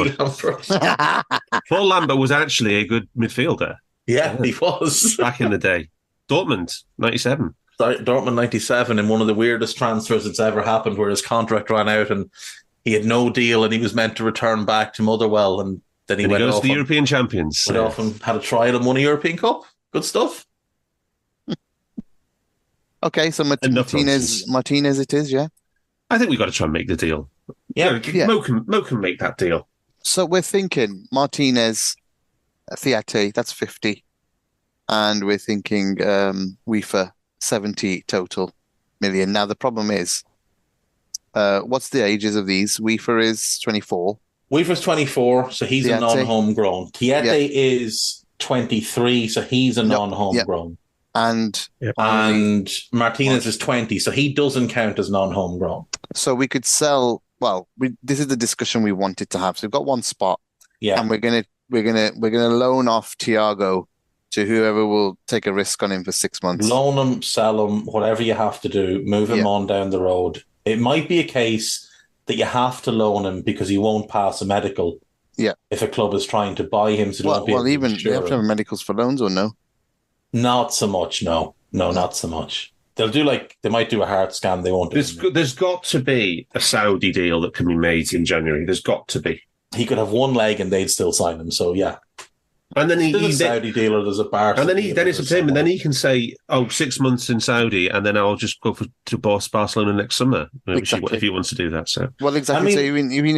Paul Lambert was actually a good midfielder. Yeah, he was. Back in the day. Dortmund, 97. Dortmund 97, in one of the weirdest transfers that's ever happened, where his contract ran out and he had no deal and he was meant to return back to Motherwell, and then he went goes off to the European champions. Went off and had a trial and won a European Cup. Good stuff. Okay, so Martinez it is, yeah? I think we've got to try and make the deal. Yeah. Mo can make that deal. So we're thinking Martinez, Theate, that's 50. And we're thinking Weaver, 70 total million. Now, the problem is, what's the ages of these? Weaver is 24. Weaver's 24, so he's a non-homegrown. Tiete is 23, so he's a non-homegrown. And Martinez is 20, so he doesn't count as non-homegrown. So we could sell. Well, this is the discussion we wanted to have. So we've got one spot, and we're gonna loan off Thiago to whoever will take a risk on him for 6 months. Loan him, sell him, whatever you have to do. Move him on down the road. It might be a case that you have to loan him because he won't pass a medical. Yeah, if a club is trying to buy him, so even they have to have medicals for loans, or no? Not so much. No, not so much. They might do a heart scan. They won't. There's got to be a Saudi deal that can be made in January. There's got to be. He could have one leg and they'd still sign him. So yeah. And then there's a Saudi deal, or there's a bar. And then it's up to him, and then he can say, 6 months in Saudi, and then I'll just go to Barcelona next summer, if he wants to do that. So exactly. So even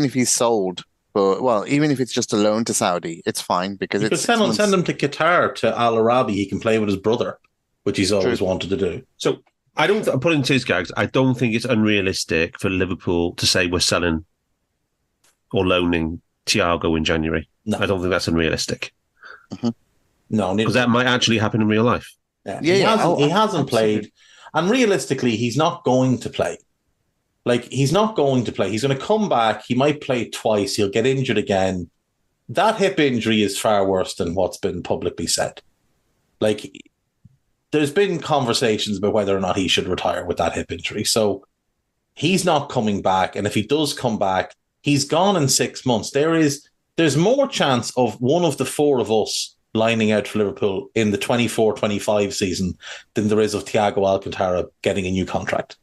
if he's sold, even if it's just a loan to Saudi, it's fine because you it's send him to Qatar to Al Arabi. He can play with his brother, which he's always wanted to do. So I don't put into his Gags. I don't think it's unrealistic for Liverpool to say we're selling or loaning Thiago in January. No. I don't think that's unrealistic. Mm-hmm. No, because that might actually happen in real life. Yeah, he hasn't played, and realistically, he's not going to play. He's not going to play. He's going to come back. He might play twice. He'll get injured again. That hip injury is far worse than what's been publicly said. There's been conversations about whether or not he should retire with that hip injury. So he's not coming back. And if he does come back, he's gone in 6 months. There's more chance of one of the four of us lining out for Liverpool in the 24-25 season than there is of Thiago Alcantara getting a new contract.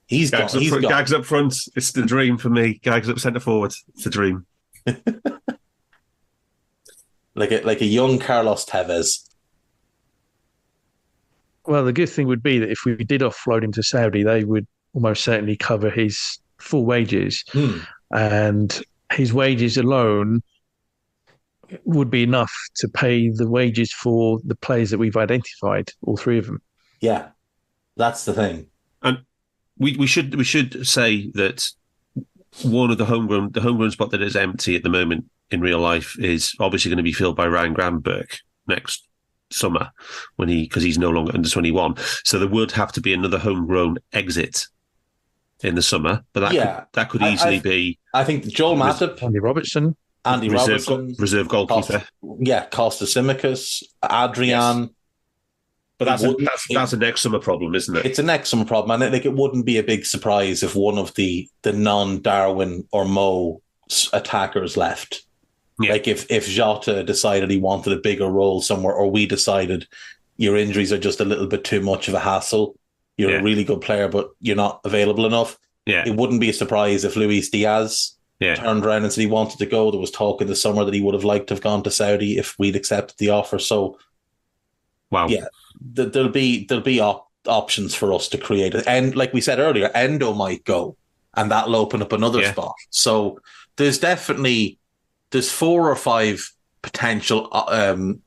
He's gone. Gags up front. It's the dream for me. Gags up centre forward. It's the dream. like a young Carlos Tevez. Well, the good thing would be that if we did offload him to Saudi, they would almost certainly cover his full wages. And his wages alone would be enough to pay the wages for the players that we've identified, all three of them. Yeah, that's the thing. And we should say that one of the homegrown spot that is empty at the moment in real life is obviously going to be filled by Ryan Gravenberch next summer because he's no longer under 21. So there would have to be another homegrown exit in the summer, but that could easily be. I think Joel Matip, Andy Robertson, reserve goalkeeper. Costa Simicas, Adrian. Yes. But that's a next summer problem, isn't it? It's a next summer problem, and it wouldn't be a big surprise if one of the non-Darwin or Mo attackers left. Yeah. If Jota decided he wanted a bigger role somewhere, or we decided your injuries are just a little bit too much of a hassle. You're a really good player, but you're not available enough. Yeah. It wouldn't be a surprise if Luis Diaz turned around and said he wanted to go. There was talk in the summer that he would have liked to have gone to Saudi if we'd accepted the offer. So, wow. Yeah, there'll be options for us to create it. And like we said earlier, Endo might go, and that'll open up another spot. So there's 4 or 5 potential.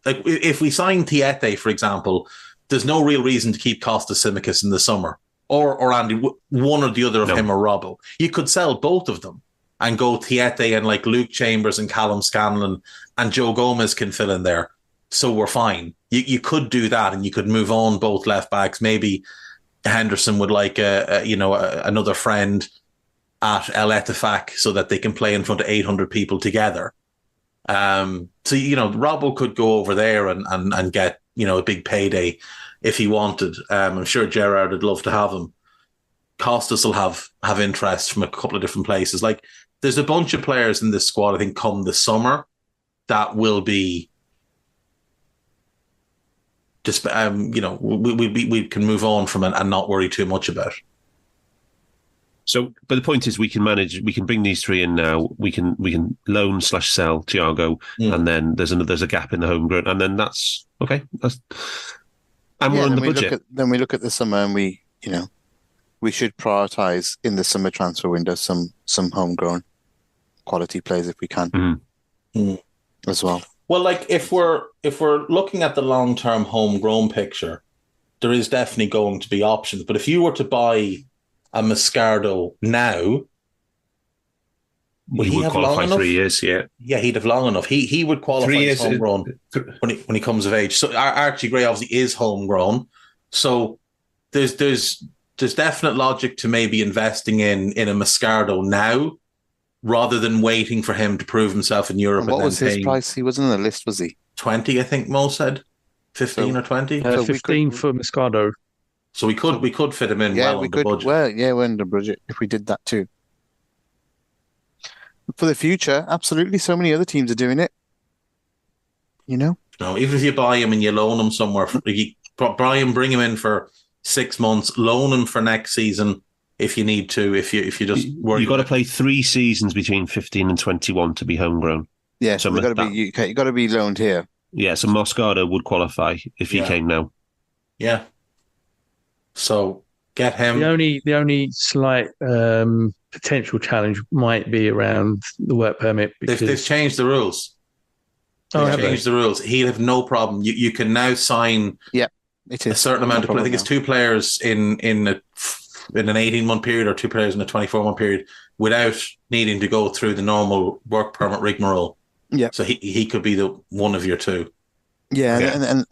If we sign Tiete, for example, there's no real reason to keep Costa Simicas in the summer, or Andy, one or the other of him or Robbo. You could sell both of them and go Tiete and like Luke Chambers and Callum Scanlon and Joe Gomez can fill in there. So we're fine. You could do that, and you could move on both left backs. Maybe Henderson would like another friend at El Ettifaq so that they can play in front of 800 people together. So Robbo could go over there and get a big payday if he wanted. I'm sure Gerrard would love to have him. Costas will have interest from a couple of different places. Like, there's a bunch of players in this squad, I think, come the summer that will be just, we can move on from it and not worry too much about it. So, but the point is, we can bring these three in now. We can loan/sell Thiago, and then there's a gap in the homegrown, and then that's okay. And we're on the budget. Then we look at the summer, and we should prioritise in the summer transfer window some homegrown quality players if we can, as well. Well, like if we're looking at the long-term homegrown picture, there is definitely going to be options. But if you were to buy a Moscardo now, he would qualify 3 years. Yeah, he'd have long enough. He would qualify 3 years as homegrown when he comes of age. So Archie Gray obviously is homegrown. So there's definite logic to maybe investing in a Moscardo now, rather than waiting for him to prove himself in Europe. And what was his price? He wasn't on the list, was he? 20, I think Mo said. 15 or 20? 15 for Moscardo. So we could fit him in well on the budget. Well, yeah, we're in the budget if we did that too. For the future, absolutely. So many other teams are doing it. No, even if you buy him and you loan him somewhere, bring him in for 6 months, loan him for next season if you need to. If you just worry, you've got to play 3 seasons between 15 and 21 to be homegrown. Yeah, so you've got to be loaned here. Yeah, so Moscardo would qualify if he came now. Yeah. So get him. The only slight potential challenge might be around the work permit. Because they've changed the rules. They've changed the rules. He'll have no problem. You can now sign it is a certain amount of. I think it's 2 players in an 18-month period or 2 players in a 24-month period without needing to go through the normal work permit rigmarole. Yeah. So he could be the one of your 2. Yeah,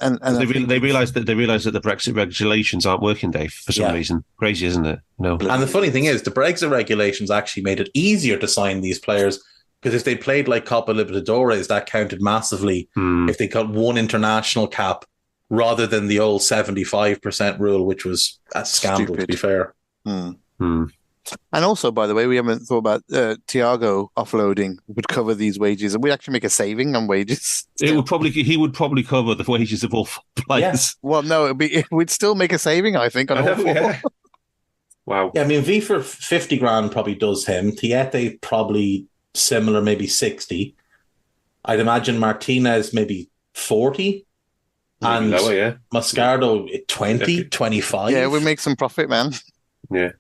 and they realised that the Brexit regulations aren't working, Dave, for some reason. Crazy, isn't it? No. And the funny thing is, the Brexit regulations actually made it easier to sign these players, because if they played like Copa Libertadores, that counted massively. If they got 1 international cap rather than the old 75% rule, which was a scandal, to be fair. And also, by the way, we haven't thought about Thiago offloading would cover these wages, and we'd actually make a saving on wages. He would probably cover the wages of all 4 players. Yes. Well, no, we'd still make a saving, I think, on all 4. Yeah. Wow. Yeah, I mean, V for 50 grand probably does him. Tiete probably similar, maybe 60. I'd imagine Martinez maybe 40. And lower, Moscardo 20, 25. Yeah, we make some profit, man. Yeah.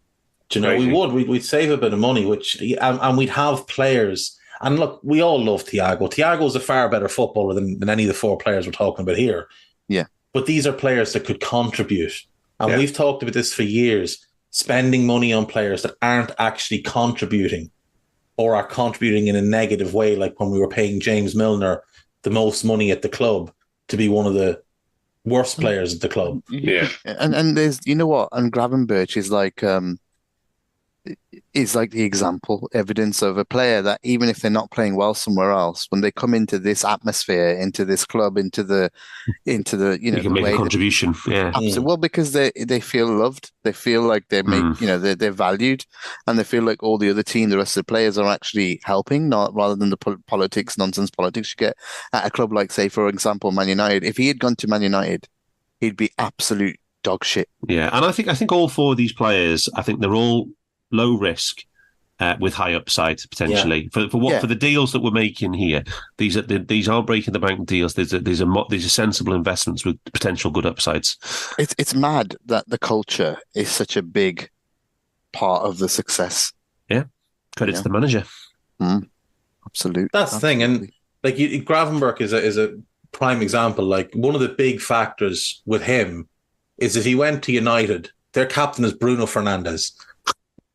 Do you know, we'd save a bit of money, and we'd have players. And look, we all love Thiago. Thiago's a far better footballer than any of the 4 players we're talking about here. Yeah. But these are players that could contribute. And we've talked about this for years, spending money on players that aren't actually contributing or are contributing in a negative way, like when we were paying James Milner the most money at the club to be one of the worst players at the club. Yeah. And there's, and Gravenberch is like the example evidence of a player that even if they're not playing well somewhere else, when they come into this atmosphere, into this club, into the you can make a contribution. Absolutely. Well, because they feel loved, they feel like they make they're valued, and they feel like all the other team, the rest of the players are actually helping, not rather than the nonsense politics you get at a club like, say, for example, Man United. If he had gone to Man United, he'd be absolute dog shit. Yeah, and I think all 4 of these players, I think they're all low risk with high upside potentially for the deals that we're making here. These aren't breaking the bank deals. These are sensible investments with potential good upsides. It's mad that the culture is such a big part of the success. Yeah, credit to the manager. Absolutely, that's the thing. And like Gravenberch is a prime example. Like, one of the big factors with him is if he went to United, their captain is Bruno Fernandes.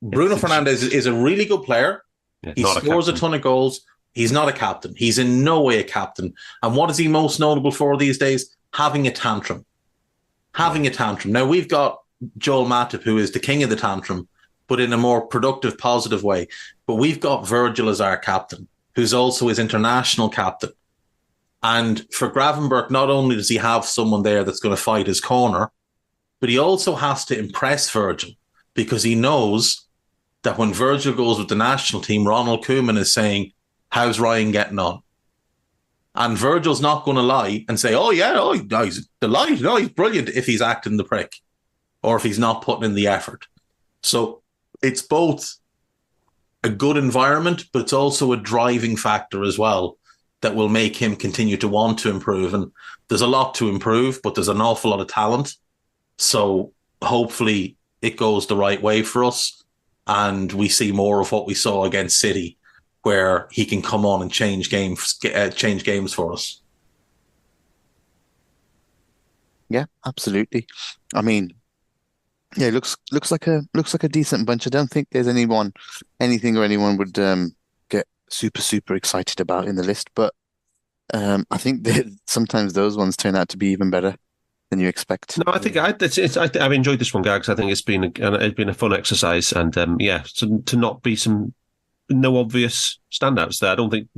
Bruno Fernandes is a really good player, Yeah, he scores a ton of goals. He's not a captain. He's in no way a captain. And what is he most notable for these days? Having a tantrum. Having a tantrum. Now, we've got Joel Matip, who is the king of the tantrum, but in a more productive, positive way. But we've got Virgil as our captain, who's also his international captain. And for Gravenberch, not only does he have someone there that's going to fight his corner, but he also has to impress Virgil, because he knows that when Virgil goes with the national team, Ronald Koeman is saying, how's Ryan getting on? And Virgil's not going to lie and say, he's delighted. No, he's brilliant, if he's acting the prick or if he's not putting in the effort. So it's both a good environment, but it's also a driving factor as well that will make him continue to want to improve. And there's a lot to improve, but there's an awful lot of talent. So hopefully it goes the right way for us and we see more of what we saw against City, where he can come on and change games for us. Yeah, absolutely. I mean, yeah, it looks like a decent bunch. I don't think there's anyone would get super excited about in the list, but I think that sometimes those ones turn out to be even better than you expect. No, I think I've enjoyed this one, Gags. I think it's been a fun exercise, and to not be no obvious standouts there. I don't think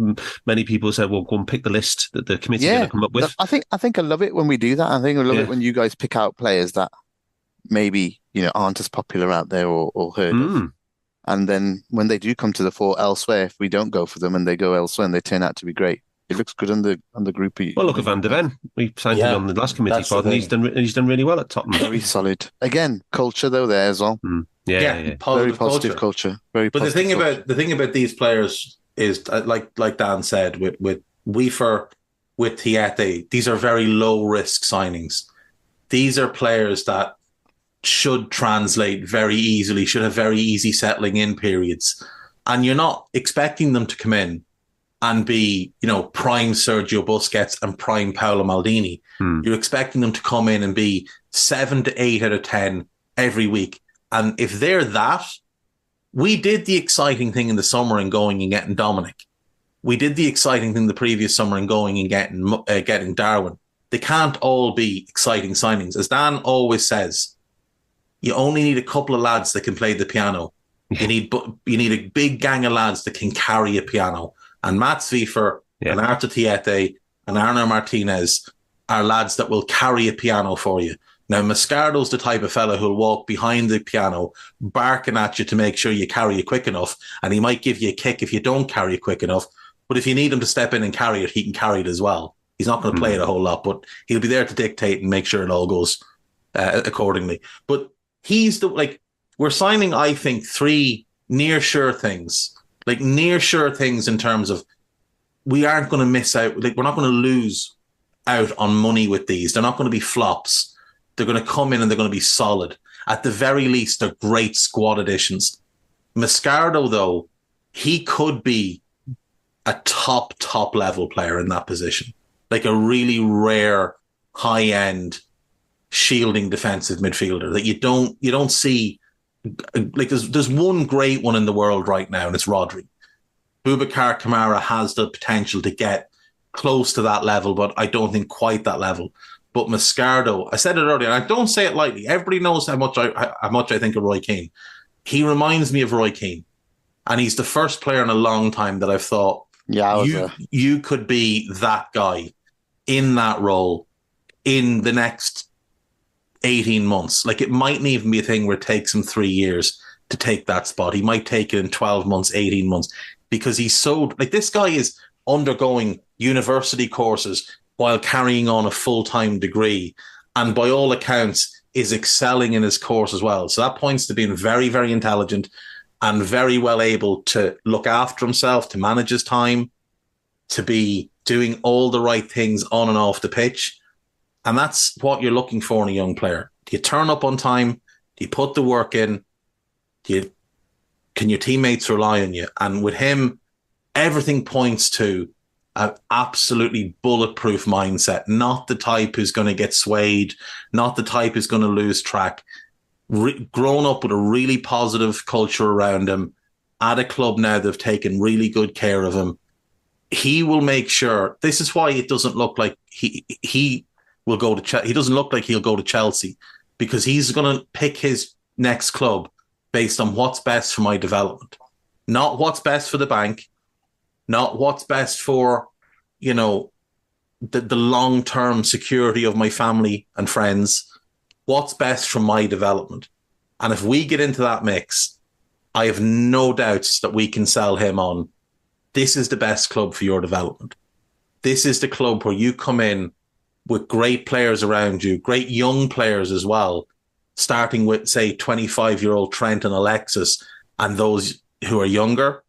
many people said, "Well, go and pick the list that the committee are going to come up with." I think I love it when we do that. I think I love it when you guys pick out players that maybe aren't as popular out there or heard of. And then when they do come to the fore elsewhere, if we don't go for them and they go elsewhere and they turn out to be great, it looks good on the group. Well, look at Van de Ven. We signed him on the last committee pod, and he's done really well at Tottenham. Very solid. Again, culture though there as well. Yeah. Very positive culture. But the thing about these players is, like Dan said, with Weaver, with Tiete, these are very low risk signings. These are players that should translate very easily, should have very easy settling in periods, and you're not expecting them to come in and be, prime Sergio Busquets and prime Paolo Maldini. You're expecting them to come in and be 7 to 8 out of 10 every week. And if they're that, we did the exciting thing in the summer and going and getting Dominic. We did the exciting thing the previous summer and going and getting Darwin. They can't all be exciting signings. As Dan always says, you only need a couple of lads that can play the piano. You need a big gang of lads that can carry a piano. And Mats Wiefer and Artur Tiete and Arno Martinez are lads that will carry a piano for you. Now, Mascardo's the type of fella who'll walk behind the piano, barking at you to make sure you carry it quick enough, and he might give you a kick if you don't carry it quick enough. But if you need him to step in and carry it, he can carry it as well. He's not going to play it a whole lot, but he'll be there to dictate and make sure it all goes accordingly. But we're signing, I think, 3 near sure things in terms of we aren't going to miss out. We're not going to lose out on money with these. They're not going to be flops. They're going to come in and they're going to be solid. At the very least, they're great squad additions. Mascardo, though, he could be a top level player in that position. Like a really rare, high-end, shielding defensive midfielder that you don't see. Like there's one great one in the world right now, and it's Rodri. Boubacar Kamara has the potential to get close to that level, but I don't think quite that level. But Mascardo, I said it earlier, and I don't say it lightly. Everybody knows how much I think of Roy Keane. He reminds me of Roy Keane, and he's the first player in a long time that I've thought, you could be that guy in that role in the next 18 months. Like, it mightn't even be a thing where it takes him 3 years to take that spot. He might take it in 12 months, 18 months, because he's so, this guy is undergoing university courses while carrying on a full-time degree, and by all accounts is excelling in his course as well. So that points to being very, very intelligent and very well able to look after himself, to manage his time, to be doing all the right things on and off the pitch. And that's what you're looking for in a young player. Do you turn up on time? Do you put the work in? Can your teammates rely on you? And with him, everything points to an absolutely bulletproof mindset, not the type who's going to get swayed, not the type who's going to lose track. Grown up with a really positive culture around him at a club now that have taken really good care of him. He will make sure. This is why it doesn't look like he will go to. He doesn't look like he'll go to Chelsea, because he's going to pick his next club based on what's best for my development, not what's best for the bank, not what's best for, you know, the long-term security of my family and friends. What's best for my development. And if we get into that mix, I have no doubts that we can sell him on. This is the best club for your development. This is the club where you come in with great players around you, great young players as well, starting with, say, 25-year-old Trent and Alexis, and those who are younger.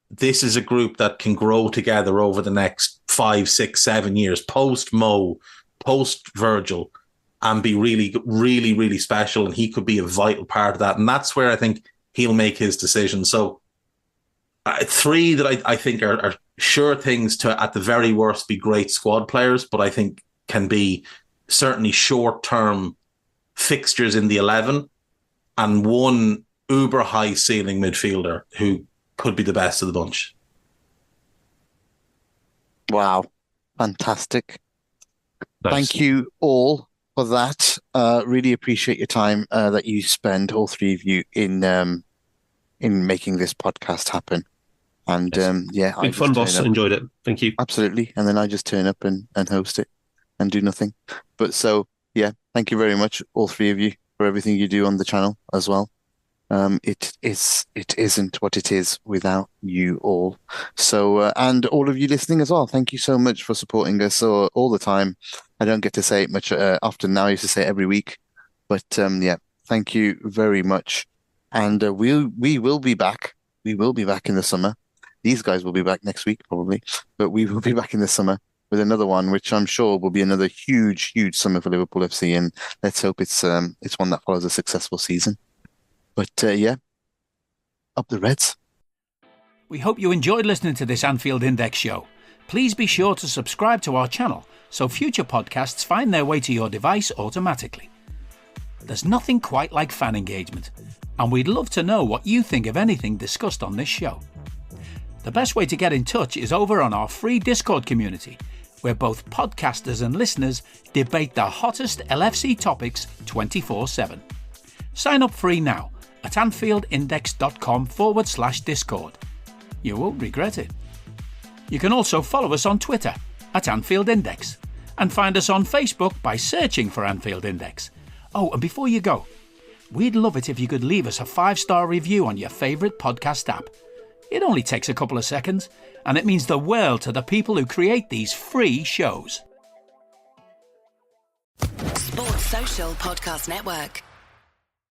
This is a group that can grow together over the next 5, 6, 7 years, post-Mo, post-Virgil, and be really, really, really special. And he could be a vital part of that. And that's where I think he'll make his decision. So 3 that I think are sure things to, at the very worst, be great squad players, but I think can be certainly short-term fixtures in the 11, and 1 uber high ceiling midfielder who could be the best of the bunch. Wow. Fantastic. Nice. Thank you all for that. Really appreciate your time that you spend, all 3 of you, in making this podcast happen. And yes. Big fun, boss. Enjoyed it. Thank you. Absolutely. And then I just turn up and host it and do nothing. But so, yeah, thank you very much, all 3 of you, for everything you do on the channel as well. It isn't what it is without you all. So, and all of you listening as well, thank you so much for supporting us all the time. I don't get to say it much often now. I used to say it every week. But yeah, thank you very much. And we will be back. We will be back in the summer. These guys will be back next week, probably. But we will be back in the summer with another one, which I'm sure will be another huge, huge summer for Liverpool FC. And let's hope it's one that follows a successful season. But yeah, up the Reds. We hope you enjoyed listening to this Anfield Index show. Please be sure to subscribe to our channel so future podcasts find their way to your device automatically. There's nothing quite like fan engagement, and we'd love to know what you think of anything discussed on this show. The best way to get in touch is over on our free Discord community, where both podcasters and listeners debate the hottest LFC topics 24/7. Sign up free now at AnfieldIndex.com/Discord. You won't regret it. You can also follow us on Twitter at Anfield Index and find us on Facebook by searching for Anfield Index. Oh, and before you go, we'd love it if you could leave us a 5-star review on your favourite podcast app. It only takes a couple of seconds, and it means the world to the people who create these free shows. Sports Social Podcast Network.